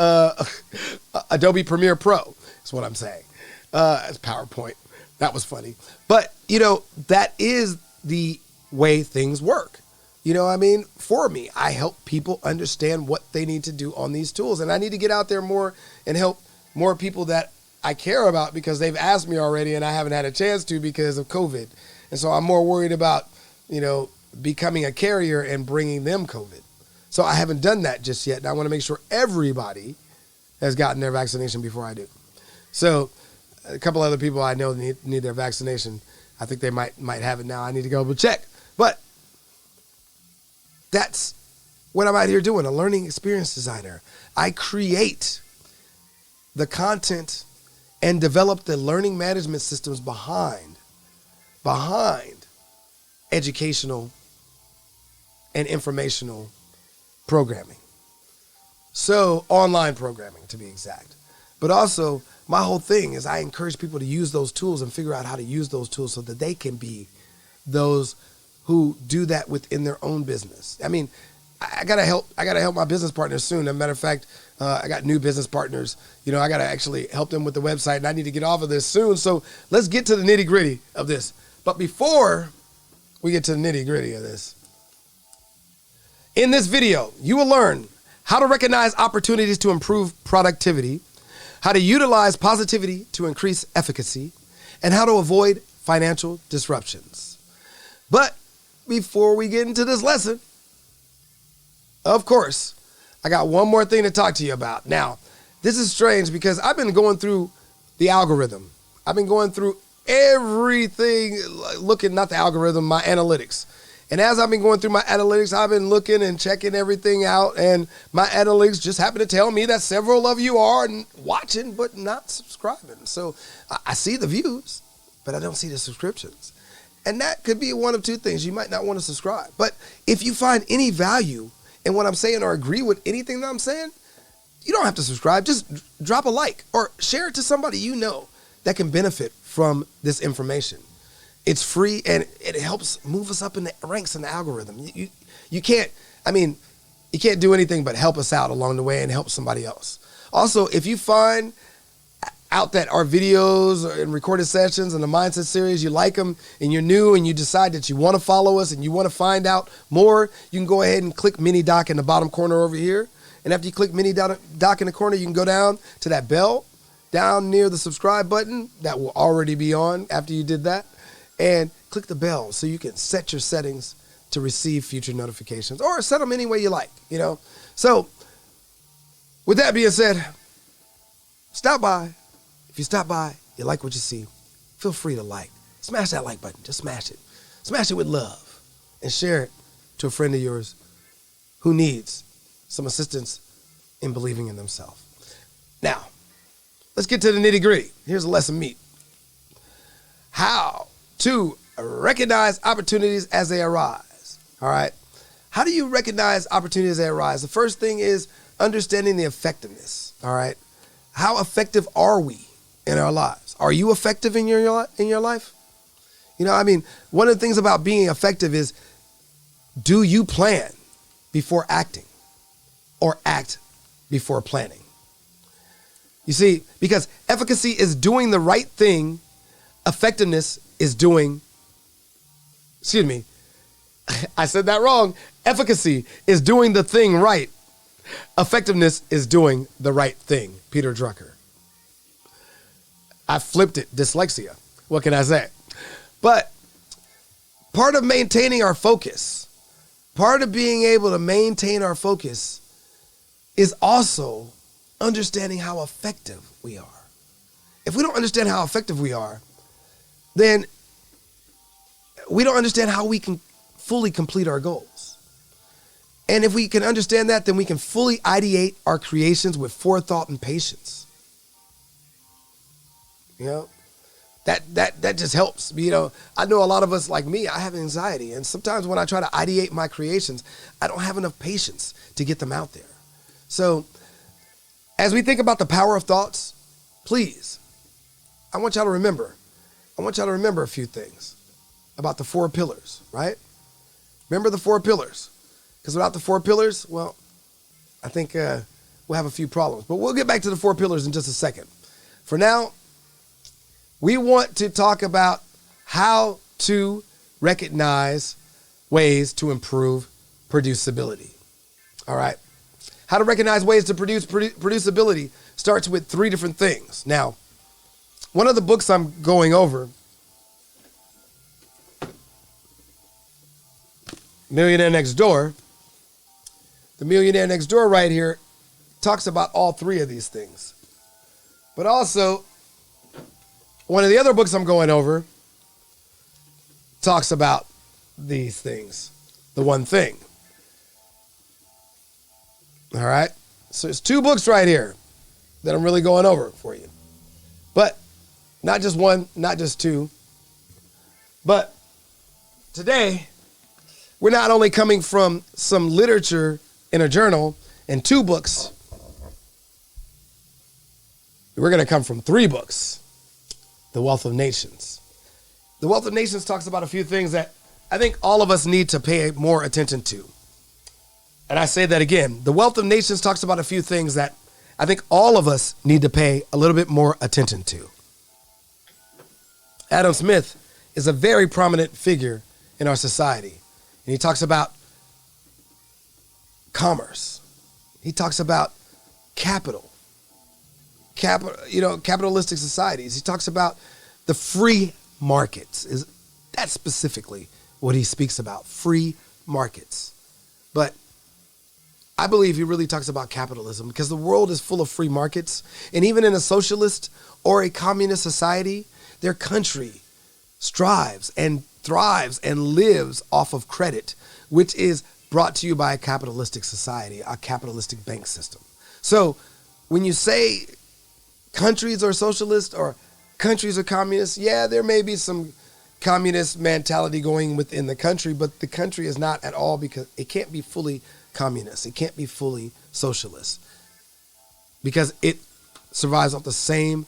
Adobe Premiere Pro is what I'm saying. As PowerPoint. That was funny. But, you know, that is the way things work. You know what I mean? For me, I help people understand what they need to do on these tools. And I need to get out there more and help more people that I care about because they've asked me already and I haven't had a chance to because of COVID. And so I'm more worried about, you know, becoming a carrier and bringing them COVID. So I haven't done that just yet. And I want to make sure everybody has gotten their vaccination before I do. So a couple other people I know need their vaccination. I think they might have it now. I need to go check. But that's what I'm out here doing, a learning experience designer. I create the content and develop the learning management systems behind educational and informational programming. So online programming, to be exact. But also, my whole thing is I encourage people to use those tools and figure out how to use those tools so that they can be those who do that within their own business. I mean, I gotta help my business partners soon. As a matter of fact, I got new business partners. You know, I gotta actually help them with the website, and I need to get off of this soon. So let's get to the nitty gritty of this. But before we get to the nitty gritty of this, in this video, you will learn how to recognize opportunities to improve productivity, how to utilize positivity to increase efficacy, and how to avoid financial disruptions. But before we get into this lesson, of course, I got one more thing to talk to you about. Now, this is strange because I've been going through the algorithm. I've been going through everything, looking, not the algorithm, my analytics. And as I've been going through my analytics, I've been looking and checking everything out. And my analytics just happen to tell me that several of you are watching but not subscribing. So I see the views, but I don't see the subscriptions. And that could be one of two things. You might not want to subscribe. But if you find any value in what I'm saying or agree with anything that I'm saying, you don't have to subscribe. Just drop a like or share it to somebody you know that can benefit from this information. It's free and it helps move us up in the ranks in the algorithm. You can't do anything but help us out along the way and help somebody else. Also, if you find out that our videos and recorded sessions and the Mindset series, you like them and you're new and you decide that you want to follow us and you want to find out more, you can go ahead and click Mini Doc in the bottom corner over here. And after you click Mini Doc in the corner, you can go down to that bell down near the subscribe button that will already be on after you did that. And click the bell so you can set your settings to receive future notifications or set them any way you like, you know. So with that being said, stop by. If you stop by, you like what you see, feel free to like. Smash that like button. Just smash it. Smash it with love and share it to a friend of yours who needs some assistance in believing in themselves. Now, let's get to the nitty gritty. Here's a lesson meat. How to recognize opportunities as they arise. All right. How do you recognize opportunities as they arise? The first thing is understanding the effectiveness. All right. How effective are we in our lives? Are you effective in your life? You know, I mean, one of the things about being effective is, do you plan before acting or act before planning? You see, because efficacy is doing the right thing, effectiveness is doing, I said that wrong. Efficacy is doing the thing right. Effectiveness is doing the right thing. Peter Drucker. I flipped it. Dyslexia. What can I say? But part of maintaining our focus, part of being able to maintain our focus is also understanding how effective we are. If we don't understand how effective we are, then we don't understand how we can fully complete our goals. And if we can understand that, then we can fully ideate our creations with forethought and patience. You know, that just helps. You know, I know a lot of us, like me, I have anxiety. And sometimes when I try to ideate my creations, I don't have enough patience to get them out there. So as we think about the power of thoughts, please, I want y'all to remember a few things about the 4 pillars, right? Remember the 4 pillars. Because without the 4 pillars, well, I think we'll have a few problems. But we'll get back to the 4 pillars in just a second. For now, we want to talk about how to recognize ways to improve producibility. All right? How to recognize ways to producibility starts with 3 different things. Now, one of the books I'm going over, Millionaire Next Door, the Millionaire Next Door right here talks about all 3 of these things. But also, one of the other books I'm going over talks about these things, the one thing. All right? So there's 2 books right here that I'm really going over for you. But not just 1, not just 2. But today, we're not only coming from some literature in a journal and 2 books, we're going to come from 3 books. The Wealth of Nations. The Wealth of Nations talks about a few things that I think all of us need to pay more attention to. And I say that again. The Wealth of Nations talks about a few things that I think all of us need to pay a little bit more attention to. Adam Smith is a very prominent figure in our society. And he talks about commerce. He talks about capitalistic societies. He talks about the free markets. That's specifically what he speaks about, free markets. But I believe he really talks about capitalism because the world is full of free markets. And even in a socialist or a communist society, their country strives and thrives and lives off of credit, which is brought to you by a capitalistic society, a capitalistic bank system. So when you say countries are socialist or countries are communist, yeah, there may be some communist mentality going within the country, but the country is not at all, because it can't be fully communist. It can't be fully socialist because it survives off the same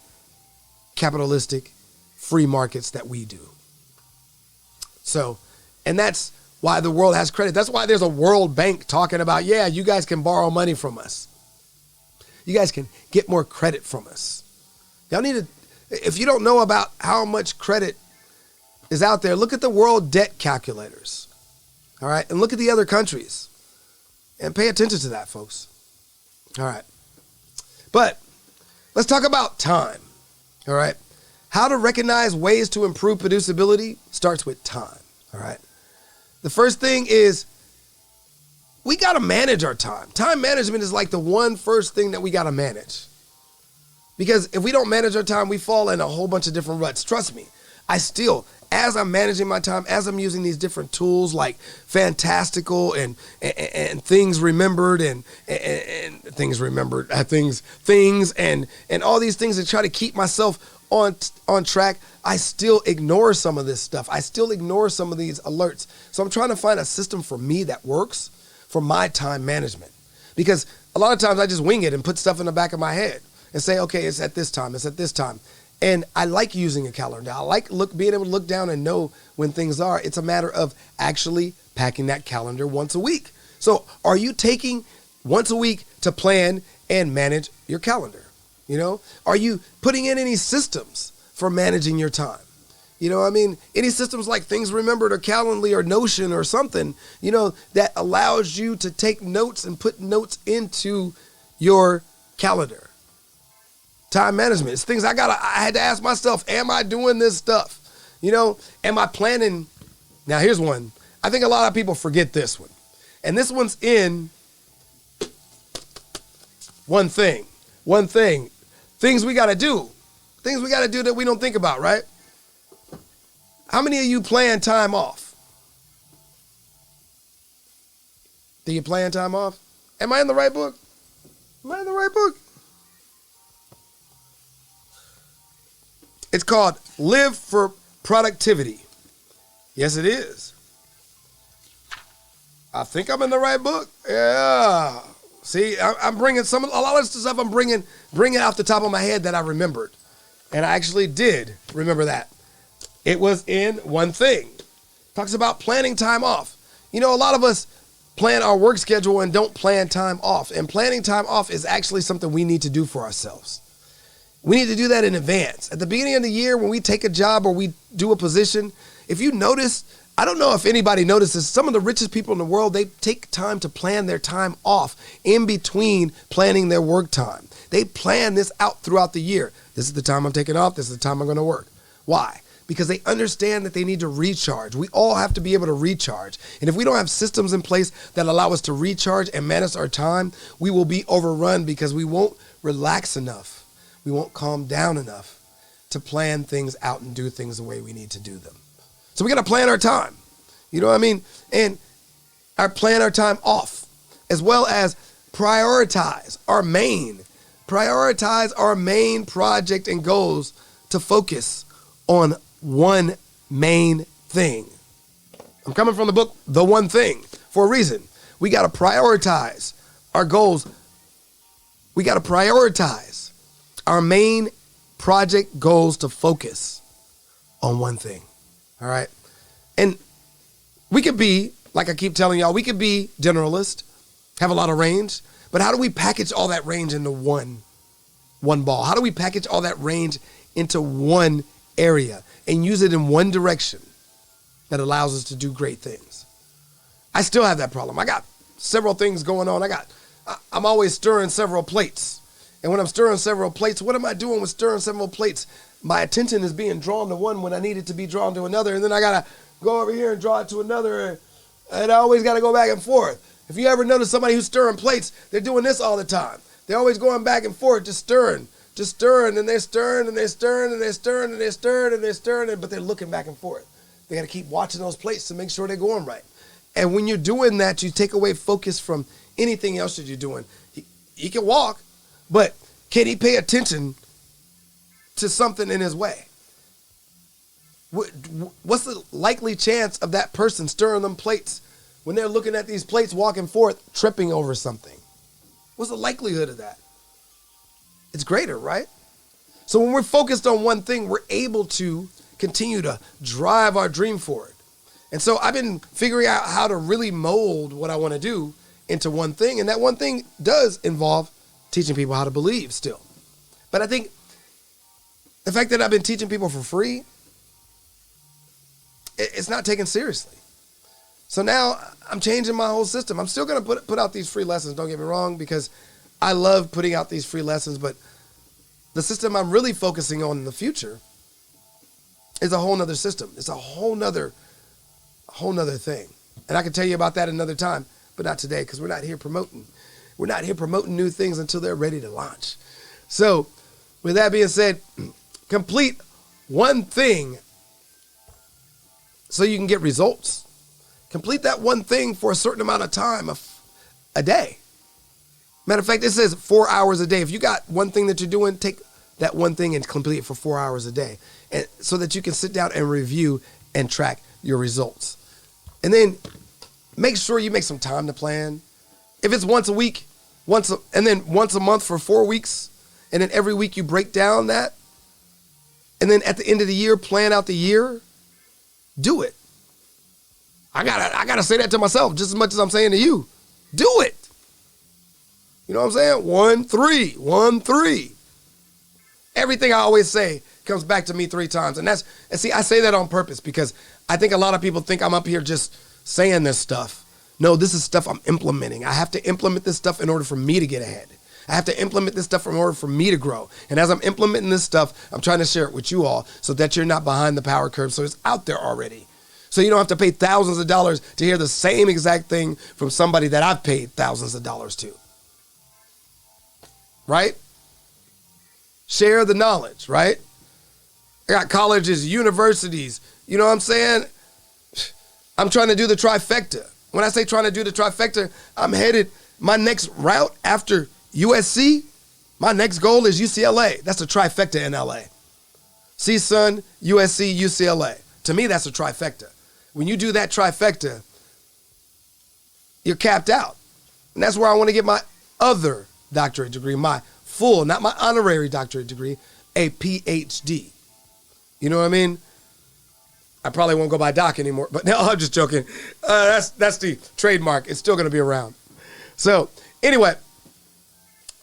capitalistic free markets that we do. So, and that's why the world has credit. That's why there's a World Bank talking about, yeah, you guys can borrow money from us. You guys can get more credit from us. Y'all need to, if you don't know about how much credit is out there, look at the world debt calculators. All right. And look at the other countries and pay attention to that, folks. All right. But let's talk about time. All right. How to recognize ways to improve producibility starts with time. All right. The first thing is we got to manage our time. Time management is like the one first thing that we got to manage. Because if we don't manage our time, we fall in a whole bunch of different ruts. Trust me, I still, as I'm managing my time, as I'm using these different tools like Fantastical and Things Remembered and Things Remembered, things and all these things to try to keep myself on track, I still ignore some of this stuff. I still ignore some of these alerts. So I'm trying to find a system for me that works for my time management. Because a lot of times I just wing it and put stuff in the back of my head and say, okay, it's at this time, it's at this time. And I like using a calendar. I like being able to look down and know when things are. It's a matter of actually packing that calendar once a week. So are you taking once a week to plan and manage your calendar? You know, are you putting in any systems for managing your time? You know, I mean, any systems like Things Remembered or Calendly or Notion or something, you know, that allows you to take notes and put notes into your calendar. Time management. It's things I had to ask myself, am I doing this stuff? You know, am I planning? Now, here's one. I think a lot of people forget this one. And this one's in One Thing. one thing. Things we got to do. Things we got to do that we don't think about, right? How many of you plan time off? Do you plan time off? Am I in the right book? Am I in the right book? It's called Live for Productivity. Yes, it is. I think I'm in the right book. Yeah. See, I'm bringing a lot of stuff I'm bringing off the top of my head that I remembered. And I actually did remember that. It was in One Thing. Talks about planning time off. You know, a lot of us plan our work schedule and don't plan time off. And planning time off is actually something we need to do for ourselves. We need to do that in advance. At the beginning of the year, when we take a job or we do a position, if you notice, I don't know if anybody notices, some of the richest people in the world, they take time to plan their time off in between planning their work time. They plan this out throughout the year. This is the time I'm taking off. This is the time I'm going to work. Why? Because they understand that they need to recharge. We all have to be able to recharge. And if we don't have systems in place that allow us to recharge and manage our time, we will be overrun because we won't relax enough. We won't calm down enough to plan things out and do things the way we need to do them. So we got to plan our time. You know what I mean? And plan our time off, as well as prioritize our main project and goals to focus on one main thing. I'm coming from the book, The One Thing, for a reason. We got to prioritize our goals. We got to prioritize our main project goals to focus on one thing. All right. And we could be, like I keep telling y'all, we could be generalist, have a lot of range, but how do we package all that range into one ball? How do we package all that range into one area and use it in one direction that allows us to do great things? I still have that problem. I got several things going on. I'm always stirring several plates. And when I'm stirring several plates, what am I doing with stirring several plates? My attention is being drawn to one when I need it to be drawn to another. And then I got to go over here and draw it to another. And I always got to go back and forth. If you ever notice somebody who's stirring plates, they're doing this all the time. They're always going back and forth, just stirring, and they're stirring, and they're stirring, and they're stirring, and they're stirring, and they're stirring, but they're looking back and forth. They got to keep watching those plates to make sure they're going right. And when you're doing that, you take away focus from anything else that you're doing. He can walk, but can he pay attention to something in his way? What's the likely chance of that person stirring them plates when they're looking at these plates, walking forth, tripping over something? What's the likelihood of that? It's greater, right? So when we're focused on one thing, we're able to continue to drive our dream forward. And so I've been figuring out how to really mold what I want to do into one thing. And that one thing does involve teaching people how to believe still. But I think the fact that I've been teaching people for free, it's not taken seriously. So now I'm changing my whole system. I'm still going to put out these free lessons, don't get me wrong, because I love putting out these free lessons, but the system I'm really focusing on in the future is a whole nother system. It's a whole nother thing. And I can tell you about that another time, but not today, because we're not here promoting. We're not here promoting new things until they're ready to launch. So with that being said, complete one thing so you can get results. Complete that one thing for a certain amount of time a day. Matter of fact, it says 4 hours a day. If you got one thing that you're doing, take that one thing and complete it for 4 hours a day, and so that you can sit down and review and track your results. And then make sure you make some time to plan. If it's once a week, and then once a month for 4 weeks, and then every week you break down that, and then at the end of the year, plan out the year, do it. I gotta say that to myself just as much as I'm saying to you. Do it. You know what I'm saying? 1, 3, 1, 3. Everything I always say comes back to me 3 times. And see, I say that on purpose because I think a lot of people think I'm up here just saying this stuff. No, this is stuff I'm implementing. I have to implement this stuff in order for me to get ahead. I have to implement this stuff in order for me to grow. And as I'm implementing this stuff, I'm trying to share it with you all so that you're not behind the power curve. So it's out there already. So you don't have to pay thousands of dollars to hear the same exact thing from somebody that I've paid thousands of dollars to. Right? share the knowledge, right? I got colleges, universities, you know what I'm saying? I'm trying to do the trifecta. When I say trying to do the trifecta, I'm headed, my next route after USC, my next goal is UCLA. That's a trifecta in LA. CSUN, USC, UCLA. To me, that's a trifecta. When you do that trifecta, you're capped out. And that's where I want to get my other doctorate degree, my full, not my honorary doctorate degree, a PhD. You know what I mean? I probably won't go by Doc anymore, but no, I'm just joking. That's the trademark. It's still going to be around. So anyway,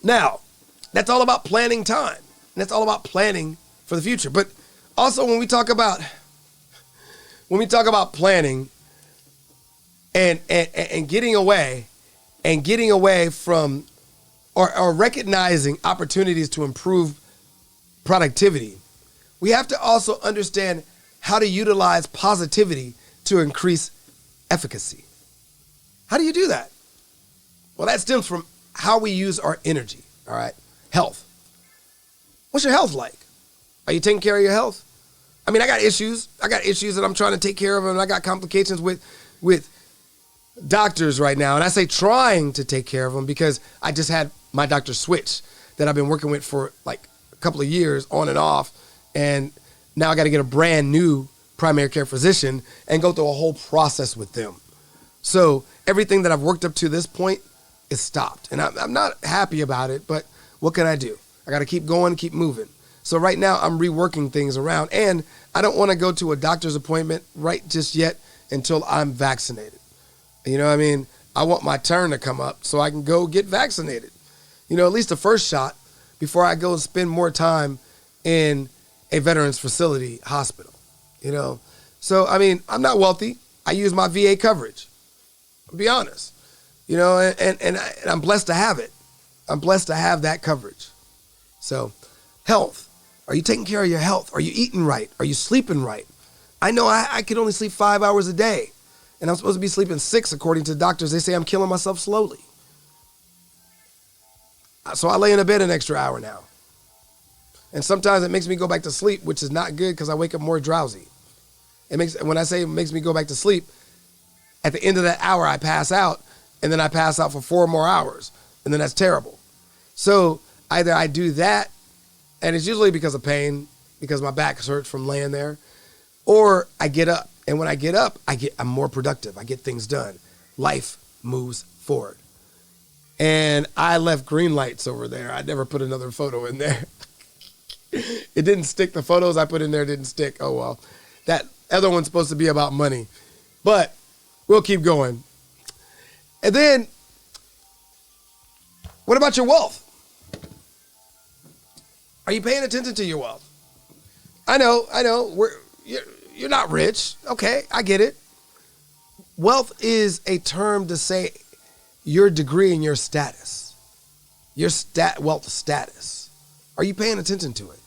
now that's all about planning time. And that's all about planning for the future. But also when we talk about planning and getting away from or recognizing opportunities to improve productivity, we have to also understand how to utilize positivity to increase efficacy. How do you do that? Well, that stems from how we use our energy, all right? Health. What's your health like? Are you taking care of your health? I mean, I got issues. That I'm trying to take care of, and I got complications with doctors right now. And I say trying to take care of them because I just had my doctor switch that I've been working with for like a couple of years on and off. And now I got to get a brand new primary care physician and go through a whole process with them. So everything that I've worked up to this point is stopped. And I'm not happy about it, but what can I do? I got to keep going, keep moving. So right now I'm reworking things around, and I don't want to go to a doctor's appointment right just yet until I'm vaccinated. You know what I mean? I want my turn to come up so I can go get vaccinated. You know, at least the first shot before I go and spend more time in a veterans facility hospital, you know? So, I mean, I'm not wealthy. I use my VA coverage, I'll be honest, you know, and I'm blessed to have it. I'm blessed to have that coverage. So, health. Are you taking care of your health? Are you eating right? Are you sleeping right? I know I can only sleep 5 hours a day, and I'm supposed to be sleeping 6 according to doctors. They say I'm killing myself slowly. So I lay in a bed an extra hour now. And sometimes it makes me go back to sleep, which is not good because I wake up more drowsy. When I say it makes me go back to sleep, at the end of that hour, I pass out, and then I pass out for 4 more hours, and then that's terrible. So either I do that, and it's usually because of pain, because my back hurts from laying there, or I get up. And when I get up, I'm more productive. I get things done. Life moves forward. And I left green lights over there. I never put another photo in there. It didn't stick. The photos I put in there didn't stick. Oh, well. That other one's supposed to be about money. But we'll keep going. And then, what about your wealth? Are you paying attention to your wealth? I know. You're not rich. Okay, I get it. Wealth is a term to say your degree and your status. Your wealth status. Are you paying attention to it?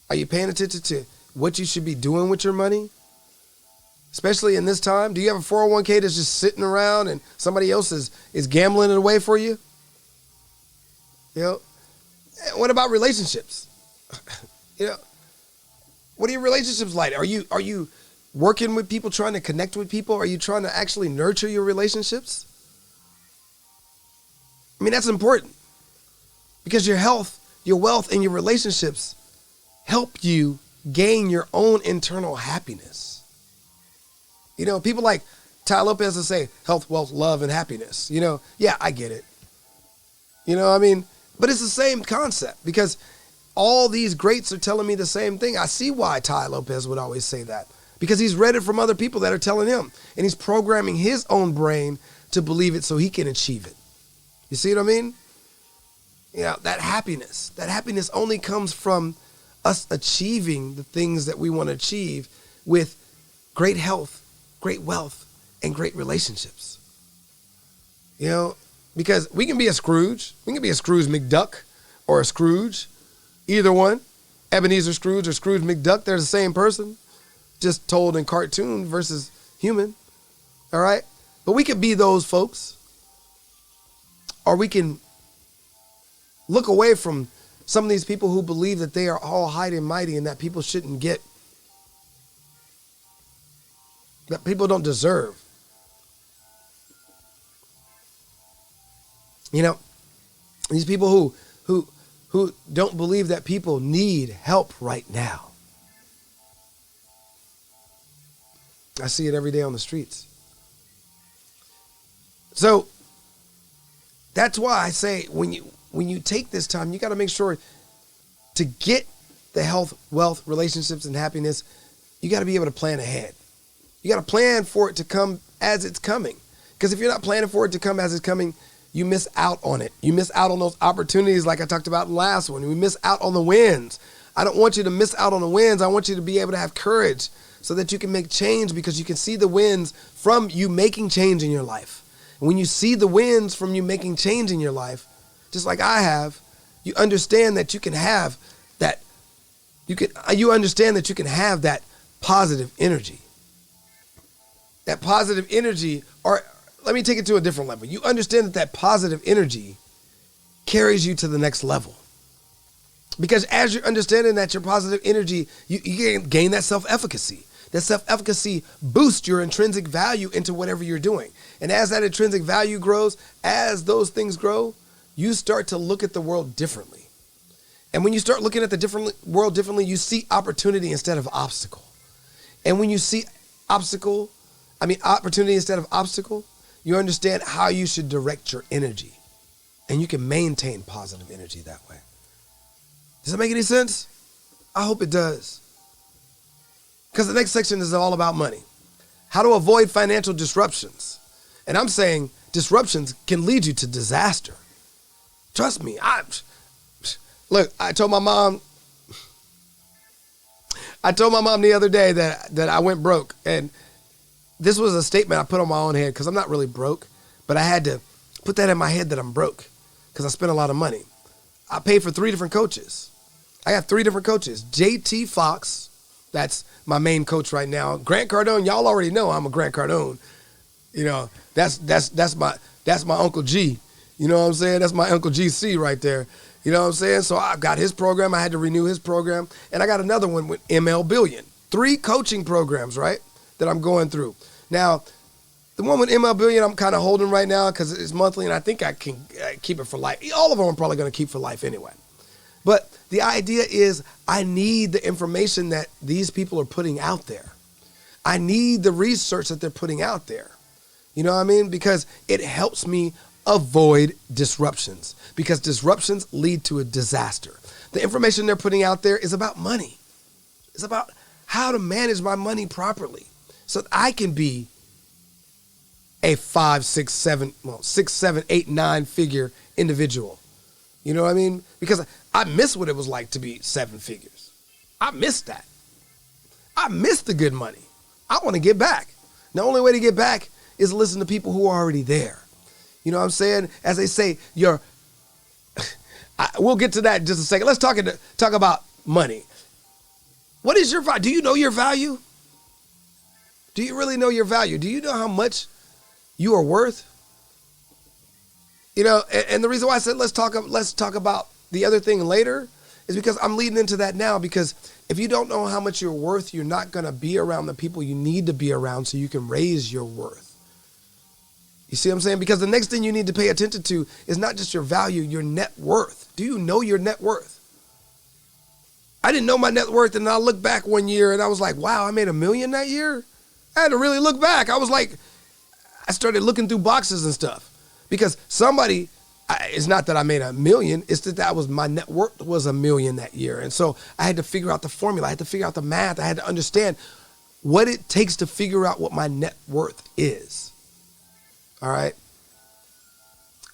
Are you paying attention to what you should be doing with your money? Especially in this time. Do you have a 401k that's just sitting around and somebody else is gambling it away for you? You know? What about relationships? You know, what are your relationships like? Are you working with people, trying to connect with people? Are you trying to actually nurture your relationships? I mean, that's important because your health, your wealth, and your relationships help you gain your own internal happiness. You know, people like Ty Lopez will say health, wealth, love, and happiness. You know, yeah, I get it. You know, I mean, but it's the same concept because all these greats are telling me the same thing. I see why Ty Lopez would always say that because he's read it from other people that are telling him, and he's programming his own brain to believe it so he can achieve it. You see what I mean? You know, that happiness only comes from us achieving the things that we want to achieve with great health, great wealth, and great relationships. You know, because we can be a Scrooge. We can be a Scrooge McDuck or a Scrooge. Either one. Ebenezer Scrooge or Scrooge McDuck, they're the same person. Just told in cartoon versus human. All right? But we could be those folks. Or we can look away from some of these people who believe that they are all high and mighty and that people shouldn't get, that people don't deserve. You know, these people who don't believe that people need help right now. I see it every day on the streets. So that's why I say when you take this time, you got to make sure to get the health, wealth, relationships, and happiness, you got to be able to plan ahead. You got to plan for it to come as it's coming. Because if you're not planning for it to come as it's coming, you miss out on it. You miss out on those opportunities like I talked about in the last one. We miss out on the wins. I don't want you to miss out on the wins. I want you to be able to have courage so that you can make change, because you can see the wins from you making change in your life. And when you see the wins from you making change in your life, just like I have, you understand that you can have that. You understand that you can have that positive energy. That positive energy, or let me take it to a different level. You understand that positive energy carries you to the next level. Because as you're understanding that your positive energy, you gain that self-efficacy. That self-efficacy boosts your intrinsic value into whatever you're doing. And as that intrinsic value grows, as those things grow, you start to look at the world differently. And when you start looking at the world differently, you see opportunity instead of obstacle. And when you see opportunity instead of obstacle, you understand how you should direct your energy. And you can maintain positive energy that way. Does that make any sense? I hope it does. Because the next section is all about money. How to avoid financial disruptions. And I'm saying disruptions can lead you to disaster. Trust me. Look, I told my mom the other day that I went broke. And this was a statement I put on my own head because I'm not really broke. But I had to put that in my head that I'm broke because I spent a lot of money. I paid for 3 different coaches. I got 3 different coaches. JT Fox, that's my main coach right now. Grant Cardone, y'all already know I'm a Grant Cardone. You know, that's my Uncle G. You know what I'm saying? That's my Uncle GC right there. You know what I'm saying? So I got his program. I had to renew his program. And I got another one with ML Billion. 3 coaching programs, right, that I'm going through. Now, the one with ML Billion I'm kind of holding right now because it's monthly, and I think I can keep it for life. All of them I'm probably going to keep for life anyway. But the idea is I need the information that these people are putting out there. I need the research that they're putting out there. You know what I mean? Because it helps me avoid disruptions, because disruptions lead to a disaster. The information they're putting out there is about money. It's about how to manage my money properly so that I can be a 5, 6, 7, 8, 9 figure individual. You know what I mean? Because I miss what it was like to be 7 figures. I miss that. I miss the good money. I want to get back. The only way to get back is listen to people who are already there. You know what I'm saying? As they say, we'll get to that in just a second. Let's talk about money. What is your value? Do you know your value? Do you really know your value? Do you know how much you are worth? You know, and the reason why I said let's talk about the other thing later is because I'm leading into that now, because if you don't know how much you're worth, you're not going to be around the people you need to be around so you can raise your worth. You see what I'm saying? Because the next thing you need to pay attention to is not just your value, your net worth. Do you know your net worth? I didn't know my net worth, and I looked back one year and I was like, wow, I made $1 million that year? I had to really look back. I started looking through boxes and stuff. Because it's not that I made $1 million, it's that my net worth was $1 million that year. And so I had to figure out the formula. I had to figure out the math. I had to understand what it takes to figure out what my net worth is. All right.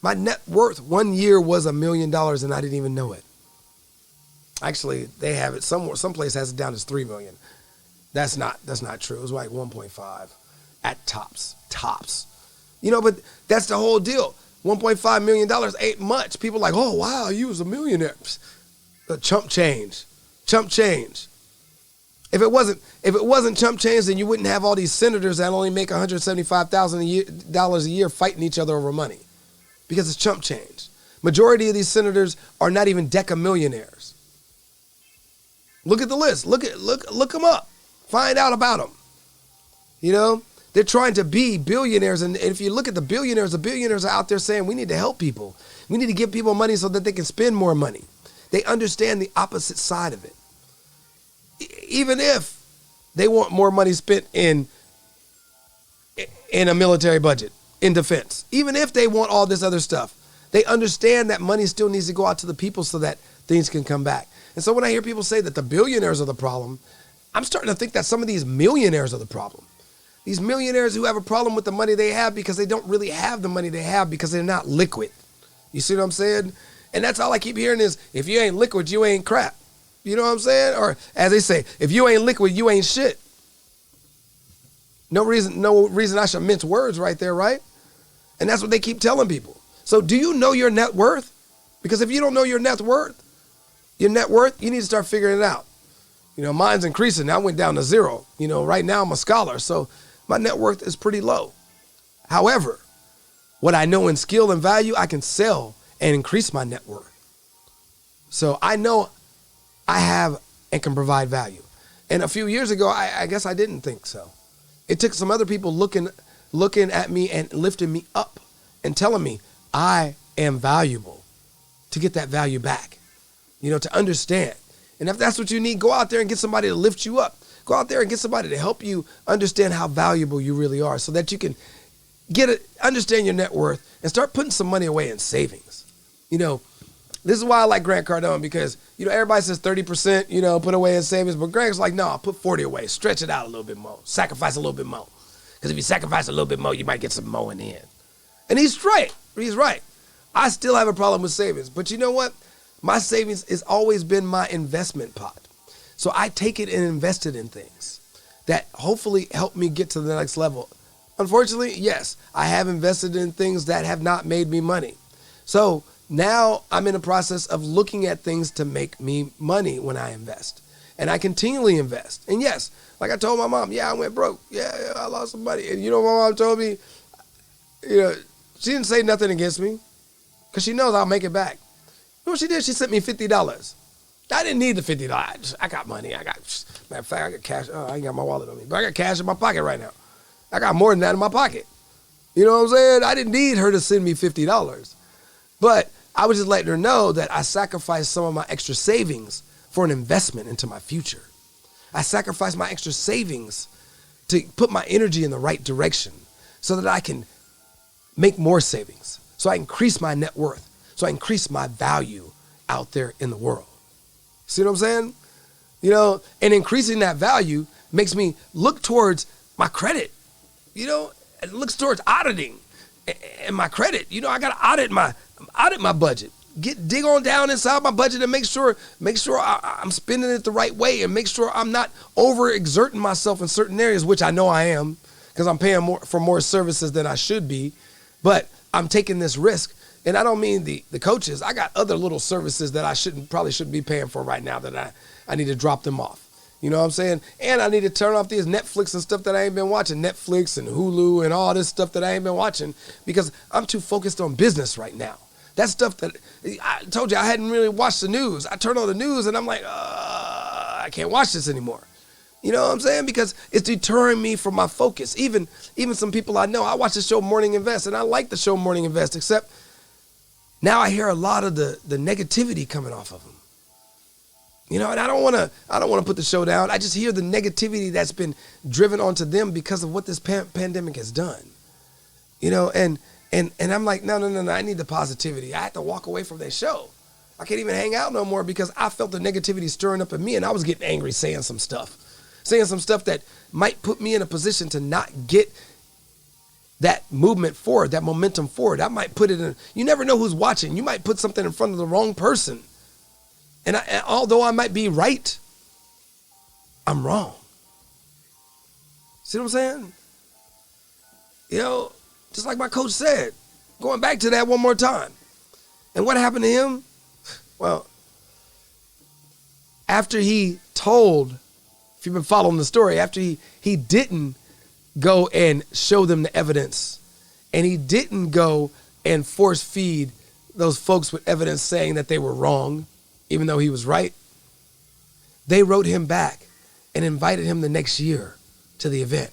My net worth one year was $1 million and I didn't even know it. Actually, they have it somewhere. Someplace has it down as 3 million. That's not true. It was like 1.5 at tops. You know, but that's the whole deal. $1.5 million ain't much. People are like, oh, wow, you was a millionaire. Chump change. If it wasn't chump change, then you wouldn't have all these senators that only make $175,000 a year fighting each other over money, because it's chump change. Majority of these senators are not even decamillionaires. Look at the list. Look them up. Find out about them. You know, they're trying to be billionaires. And if you look at the billionaires are out there saying we need to help people. We need to give people money so that they can spend more money. They understand the opposite side of it. Even if they want more money spent in a military budget, in defense, even if they want all this other stuff, they understand that money still needs to go out to the people so that things can come back. And so when I hear people say that the billionaires are the problem, I'm starting to think that some of these millionaires are the problem. These millionaires who have a problem with the money they have because they don't really have the money they have because they're not liquid. You see what I'm saying? And that's all I keep hearing is, if you ain't liquid, you ain't crap. You know what I'm saying? Or as they say, if you ain't liquid, you ain't shit. No reason I should mince words right there, right? And that's what they keep telling people. So do you know your net worth? Because if you don't know your net worth, you need to start figuring it out. You know, mine's increasing. I went down to 0. You know, right now I'm a scholar, so my net worth is pretty low. However, what I know in skill and value, I can sell and increase my net worth. So I know I have and can provide value. And a few years ago, I guess I didn't think so. It took some other people looking at me and lifting me up and telling me I am valuable to get that value back, you know, to understand. And if that's what you need, go out there and get somebody to lift you up. Go out there and get somebody to help you understand how valuable you really are so that you can understand your net worth and start putting some money away in savings. You know, this is why I like Grant Cardone, because, you know, everybody says 30%, you know, put away in savings, but Grant's like, no, put 40 away, stretch it out a little bit more, sacrifice a little bit more. Because if you sacrifice a little bit more, you might get some more in the end. And he's right. He's right. I still have a problem with savings, but you know what? My savings has always been my investment pot. So I take it and invest it in things that hopefully help me get to the next level. Unfortunately, yes, I have invested in things that have not made me money. So now I'm in a process of looking at things to make me money when I invest. And I continually invest. And yes, like I told my mom, yeah, I went broke. Yeah, I lost some money. And you know what my mom told me? You know, she didn't say nothing against me because she knows I'll make it back. You know what she did? She sent me $50. I didn't need the $50. I got money. Matter of fact, I got cash. Oh, I ain't got my wallet on me, but I got cash in my pocket right now. I got more than that in my pocket. You know what I'm saying? I didn't need her to send me $50. But I was just letting her know that I sacrificed some of my extra savings for an investment into my future. I sacrificed my extra savings to put my energy in the right direction so that I can make more savings, so I increase my net worth, so I increase my value out there in the world. See what I'm saying? You know, and increasing that value makes me look towards my credit, you know, and looks towards auditing and my credit. You know, I got to audit my budget. Dig on down inside my budget and make sure I'm spending it the right way and make sure I'm not overexerting myself in certain areas, which I know I am because I'm paying for more services than I should be. But I'm taking this risk. And I don't mean the coaches. I got other little services that I probably shouldn't be paying for right now that I need to drop them off. You know what I'm saying? And I need to turn off these Netflix and stuff that I ain't been watching. Netflix and Hulu and all this stuff that I ain't been watching because I'm too focused on business right now. That stuff that I told you I hadn't really watched the news. I turn on the news and I'm like, I can't watch this anymore. You know what I'm saying? Because it's deterring me from my focus. Even some people I know, I watch the show Morning Invest and I like the show Morning Invest, except now I hear a lot of the negativity coming off of them. You know, and I don't want to put the show down. I just hear the negativity that's been driven onto them because of what this pandemic has done. You know, and I'm like, no, I need the positivity. I had to walk away from that show. I can't even hang out no more because I felt the negativity stirring up in me and I was getting angry saying some stuff that might put me in a position to not get that movement forward, that momentum forward. I might put it in, you never know who's watching. You might put something in front of the wrong person. And although I might be right, I'm wrong. See what I'm saying? You know, just like my coach said, going back to that one more time. And what happened to him? Well, after he told, if you've been following the story, after he didn't go and show them the evidence, and he didn't go and force feed those folks with evidence saying that they were wrong, even though he was right, they wrote him back and invited him the next year to the event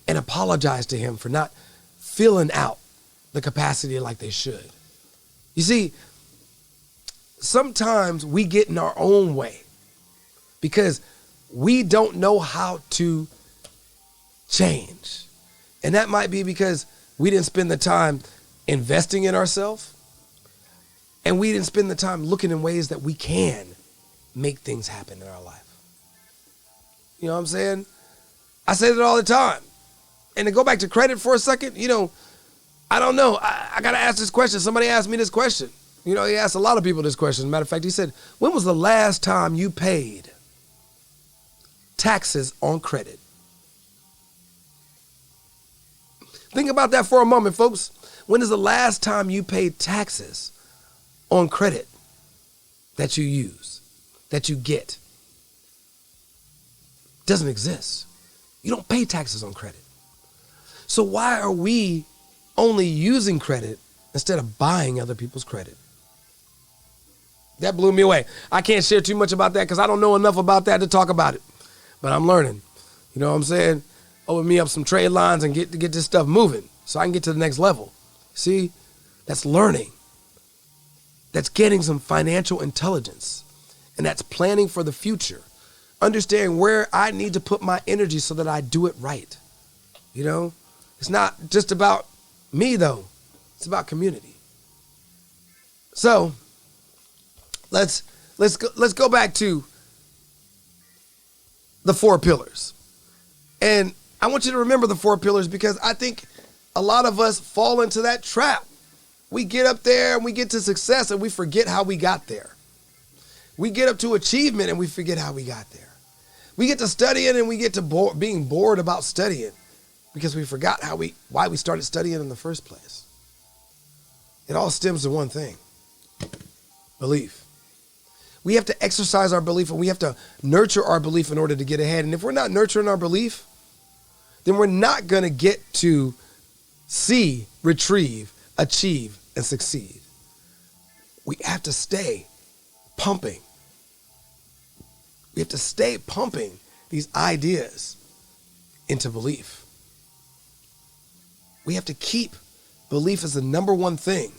and apologized to him for not filling out the capacity like they should. You see, sometimes we get in our own way because we don't know how to change. And that might be because we didn't spend the time investing in ourselves, and we didn't spend the time looking in ways that we can make things happen in our life. You know what I'm saying? I say that all the time. And to go back to credit for a second, I don't know. I got to ask this question. Somebody asked me this question. He asked a lot of people this question. As a matter of fact, he said, when was the last time you paid taxes on credit? Think about that for a moment, folks. When is the last time you paid taxes on credit that you use, that you get? Doesn't exist. You don't pay taxes on credit. So why are we only using credit instead of buying other people's credit? That blew me away. I can't share too much about that because I don't know enough about that to talk about it. But I'm learning. You know what I'm saying? Open me up some trade lines and get this stuff moving so I can get to the next level. See, that's learning. That's getting some financial intelligence. And that's planning for the future. Understanding where I need to put my energy so that I do it right. It's not just about me though. It's about community. So let's go back to the 4 pillars. And I want you to remember the 4 pillars because I think a lot of us fall into that trap. We get up there and we get to success and we forget how we got there. We get up to achievement and we forget how we got there. We get to studying and we get to being bored about studying because we forgot why we started studying in the first place. It all stems to one thing: belief. We have to exercise our belief and we have to nurture our belief in order to get ahead. And if we're not nurturing our belief, then we're not going to get to see, retrieve, achieve, and succeed. We have to stay pumping. We have to stay pumping these ideas into belief. We have to keep belief as the number one thing.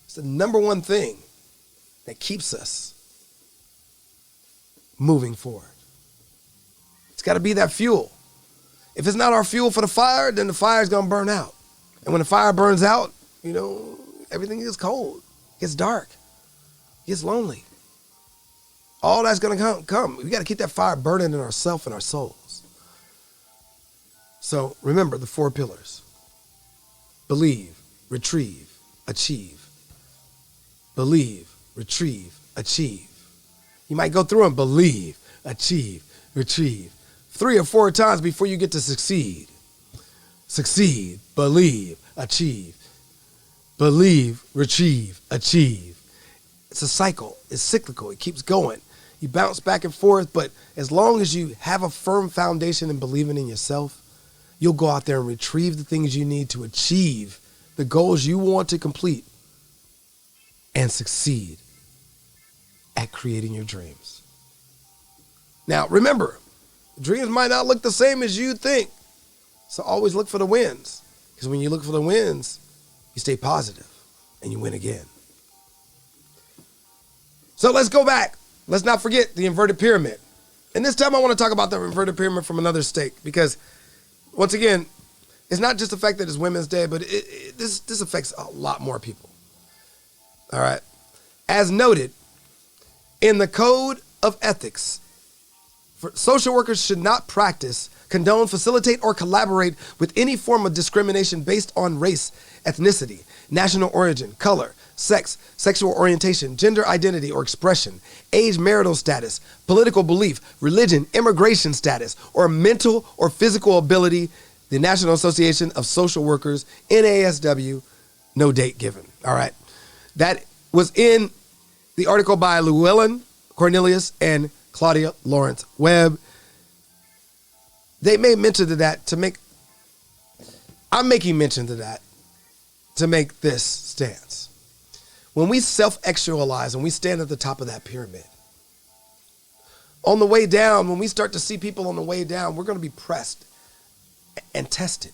It's the number one thing that keeps us moving forward. It's got to be that fuel. If it's not our fuel for the fire, then the fire is going to burn out. And when the fire burns out, everything gets cold, gets dark, gets lonely. All that's going to come. We got to keep that fire burning in ourselves and our souls. So remember the 4 pillars: believe, retrieve, achieve. Believe, retrieve, achieve. You might go through them: believe, achieve, retrieve, 3 or 4 times before you get to succeed. Succeed, believe, achieve. Believe, retrieve, achieve. It's a cycle. It's cyclical. It keeps going. You bounce back and forth, but as long as you have a firm foundation in believing in yourself, you'll go out there and retrieve the things you need to achieve the goals you want to complete and succeed at creating your dreams. Now, remember, dreams might not look the same as you think, so always look for the wins, because when you look for the wins, you stay positive and you win again. So let's go back. Let's not forget the inverted pyramid. And this time I want to talk about the inverted pyramid from another stake, because once again, it's not just the fact that it's Women's Day, but this affects a lot more people. All right. As noted in the Code of Ethics, social workers should not practice, condone, facilitate, or collaborate with any form of discrimination based on race, ethnicity, national origin, color, sex, sexual orientation, gender identity or expression, age, marital status, political belief, religion, immigration status, or mental or physical ability. The National Association of Social Workers, NASW, no date given. All right. That was in the article by Llewellyn Cornelius and Claudia Lawrence Webb. They made mention to that I'm making mention to that to make this stance. when we self-actualize and we stand at the top of that pyramid, on the way down, when we start to see people on the way down, we're going to be pressed and tested.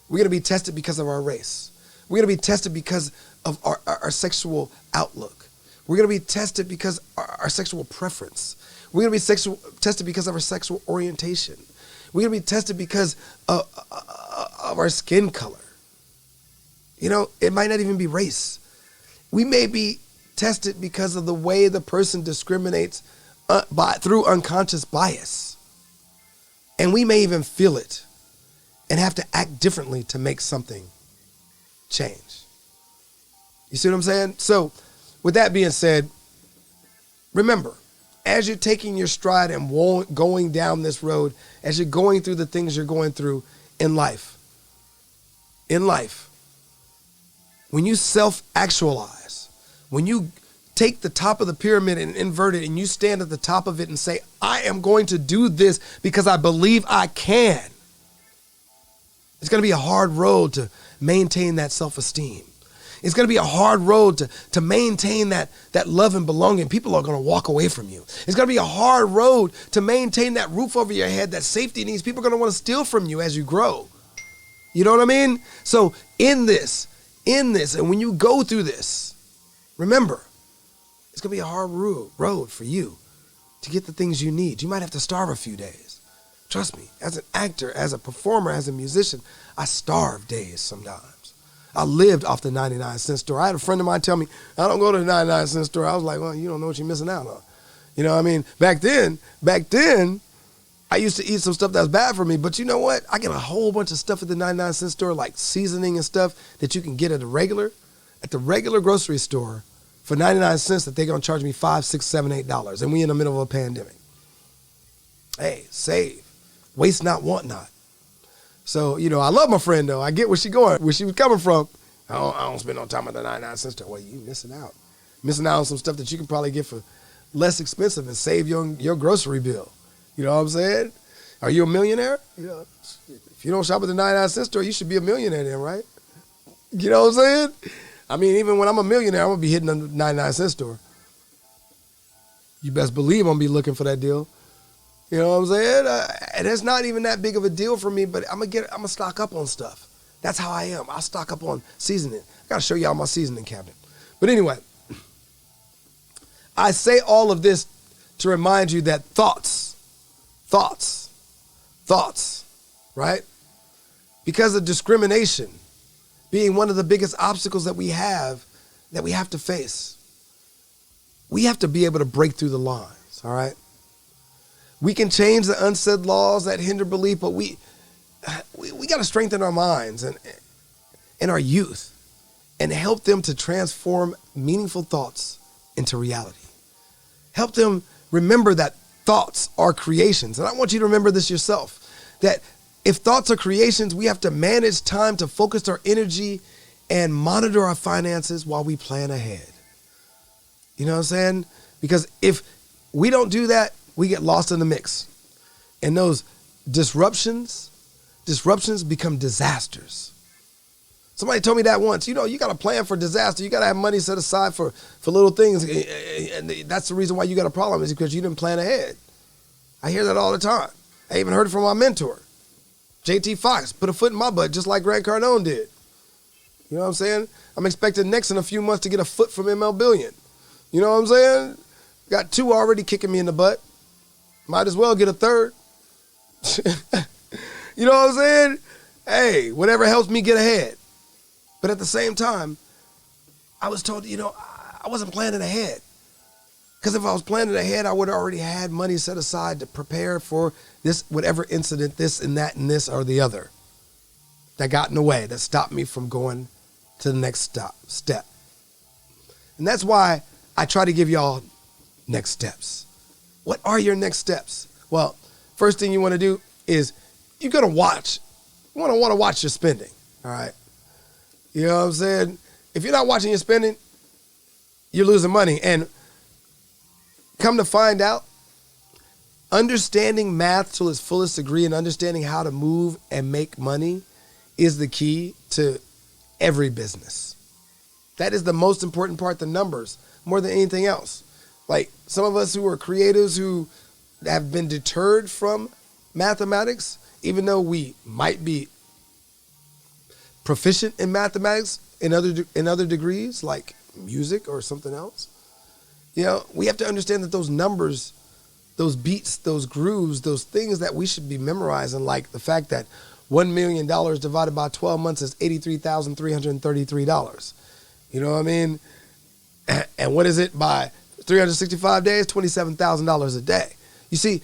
We're going to be tested because of our race. We're going to be tested because of our sexual outlook. We're going to be tested because of our sexual preference. We're going to be tested because of our sexual orientation. We're going to be tested because of our skin color. You know, it might not even be race. We may be tested because of the way the person discriminates through unconscious bias. And we may even feel it and have to act differently to make something change. You see what I'm saying? So with that being said, remember, as you're taking your stride and going down this road, as you're going through the things you're going through in life, when you self-actualize, when you take the top of the pyramid and invert it and you stand at the top of it and say, I am going to do this because I believe I can, it's going to be a hard road to maintain that self-esteem. It's going to be a hard road to maintain that love and belonging. People are going to walk away from you. It's going to be a hard road to maintain that roof over your head, that safety needs. People are going to want to steal from you as you grow. You know what I mean? So in this, and when you go through this, remember, it's going to be a hard road for you to get the things you need. You might have to starve a few days. Trust me, as an actor, as a performer, as a musician, I starved days sometimes. I lived off the 99-cent store. I had a friend of mine tell me, I don't go to the 99-cent store. I was like, well, you don't know what you're missing out on. You know what I mean? Back then, I used to eat some stuff that was bad for me, but you know what? I get a whole bunch of stuff at the 99-cent store, like seasoning and stuff that you can get at the regular grocery store for 99 cents that they're going to charge me $5, $6, $7, $8. And we in the middle of a pandemic. Hey, save. Waste not, want not. So, you know, I love my friend, though. I get where she was coming from. I don't spend no time at the 99-cent store. Well, you missing out. Missing out on some stuff that you can probably get for less expensive and save your grocery bill. You know what I'm saying? Are you a millionaire? You know, if you don't shop at the 99-cent store, you should be a millionaire then, right? You know what I'm saying? I mean, even when I'm a millionaire, I'm going to be hitting the 99-cent store. You best believe I'm going to be looking for that deal. You know what I'm saying? And it's not even that big of a deal for me, but I'm going to stock up on stuff. That's how I am. I'll stock up on seasoning. I got to show y'all my seasoning cabinet. But anyway, I say all of this to remind you that thoughts, right? Because of discrimination being one of the biggest obstacles that we have to face. We have to be able to break through the lines, all right? We can change the unsaid laws that hinder belief, but we got to strengthen our minds and our youth and help them to transform meaningful thoughts into reality. Help them remember that thoughts are creations. And I want you to remember this yourself, that if thoughts are creations, we have to manage time to focus our energy and monitor our finances while we plan ahead. You know what I'm saying? Because if we don't do that, we get lost in the mix. And those disruptions become disasters. Somebody told me that once. You know, you got to plan for disaster. You got to have money set aside for little things. And that's the reason why you got a problem, is because you didn't plan ahead. I hear that all the time. I even heard it from my mentor. JT Fox put a foot in my butt just like Grant Cardone did. You know what I'm saying? I'm expecting next in a few months to get a foot from ML Billion. You know what I'm saying? Got 2 already kicking me in the butt. Might as well get a 3rd. You know what I'm saying? Hey, whatever helps me get ahead. But at the same time, I was told, you know, I wasn't planning ahead. Because if I was planning ahead, I would have already had money set aside to prepare for this, whatever incident, this and that and this or the other that got in the way, that stopped me from going to the next step. And that's why I try to give y'all next steps. What are your next steps? Well, first thing you want to do is you're going to watch. You want to watch your spending, all right? You know what I'm saying? If you're not watching your spending, you're losing money. And come to find out, understanding math to its fullest degree and understanding how to move and make money is the key to every business. That is the most important part, the numbers, more than anything else. Like some of us who are creatives who have been deterred from mathematics, even though we might be proficient in mathematics in other degrees, like music or something else. You know, we have to understand that those numbers, those beats, those grooves, those things that we should be memorizing, like the fact that $1 million divided by 12 months is $83,333. You know what I mean? And what is it by 365 days? $27,000 a day. You see,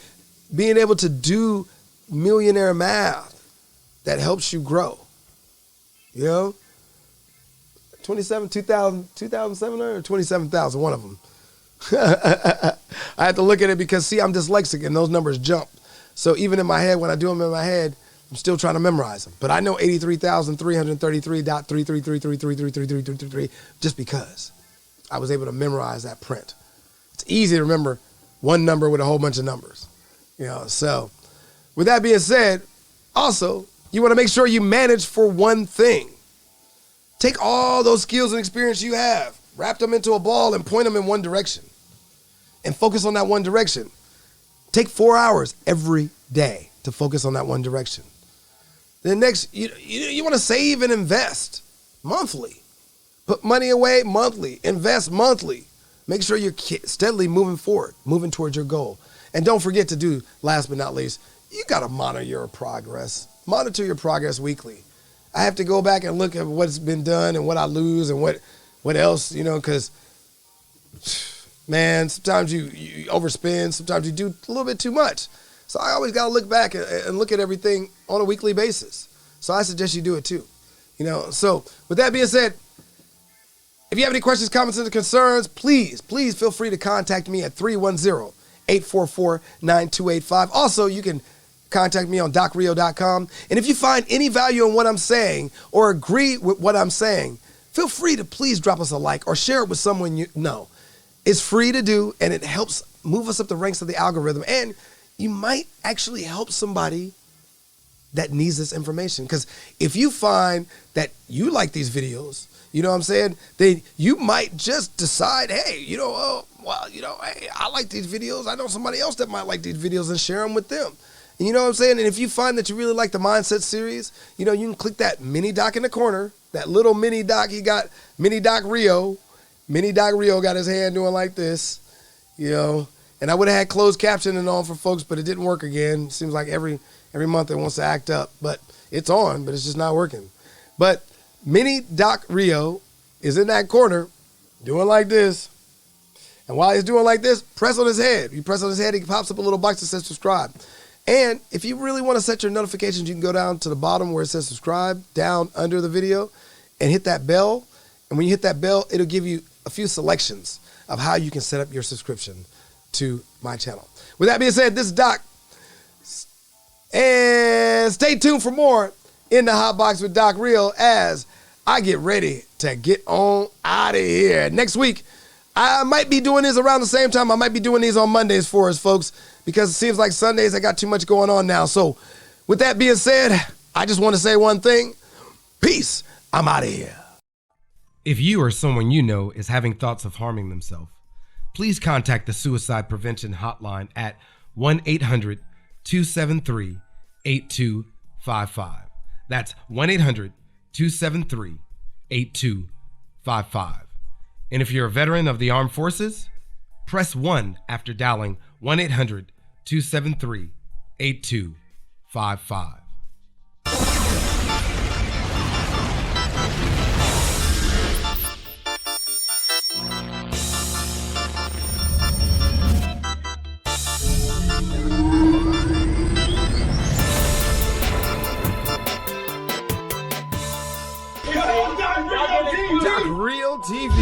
being able to do millionaire math, that helps you grow. You know? 2,700 or 27,000, one of them. I have to look at it because, see, I'm dyslexic and those numbers jump. So even in my head, when I do them in my head, I'm still trying to memorize them. But I know 83,333.33333333333 just because I was able to memorize that print. It's easy to remember one number with a whole bunch of numbers. You know, so with that being said, also, you want to make sure you manage for one thing. Take all those skills and experience you have, wrap them into a ball and point them in one direction. And focus on that one direction. Take 4 hours every day to focus on that one direction. Then next, you want to save and invest monthly. Put money away monthly. Invest monthly. Make sure you're steadily moving forward, moving towards your goal. And don't forget to do, last but not least, you got to monitor your progress. Monitor your progress weekly. I have to go back and look at what's been done and what I lose and what else, you know, because, man, sometimes you overspend. Sometimes you do a little bit too much. So I always got to look back and look at everything on a weekly basis. So I suggest you do it too. You know, so with that being said, if you have any questions, comments, and concerns, please feel free to contact me at 310-844-9285. Also, you can contact me on docreo.com. And if you find any value in what I'm saying or agree with what I'm saying, feel free to please drop us a like or share it with someone you know. It's free to do, and it helps move us up the ranks of the algorithm. And you might actually help somebody that needs this information. Because if you find that you like these videos, you know what I'm saying, then you might just decide, hey, hey, I like these videos. I know somebody else that might like these videos, and share them with them. And you know what I'm saying? And if you find that you really like the Mindset series, you know, you can click that mini doc in the corner, that little mini doc he got, mini Doc Reo. Mini Doc Reo got his hand doing like this, you know. And I would have had closed captioning on for folks, but it didn't work again. Seems like every month it wants to act up. But it's on, but it's just not working. But Mini Doc Reo is in that corner doing like this. And while he's doing like this, press on his head. You press on his head, he pops up a little box that says subscribe. And if you really want to set your notifications, you can go down to the bottom where it says subscribe, down under the video, and hit that bell. And when you hit that bell, it'll give you a few selections of how you can set up your subscription to my channel. With that being said, this is Doc. And stay tuned for more in the Hot Box with Doc Reo as I get ready to get on out of here. Next week, I might be doing this around the same time. I might be doing these on Mondays for us, folks, because it seems like Sundays I got too much going on now. So with that being said, I just want to say one thing. Peace. I'm out of here. If you or someone you know is having thoughts of harming themselves, please contact the Suicide Prevention Hotline at 1-800-273-8255. That's 1-800-273-8255. And if you're a veteran of the armed forces, press 1 after dialing 1-800-273-8255. Doc Reo TV.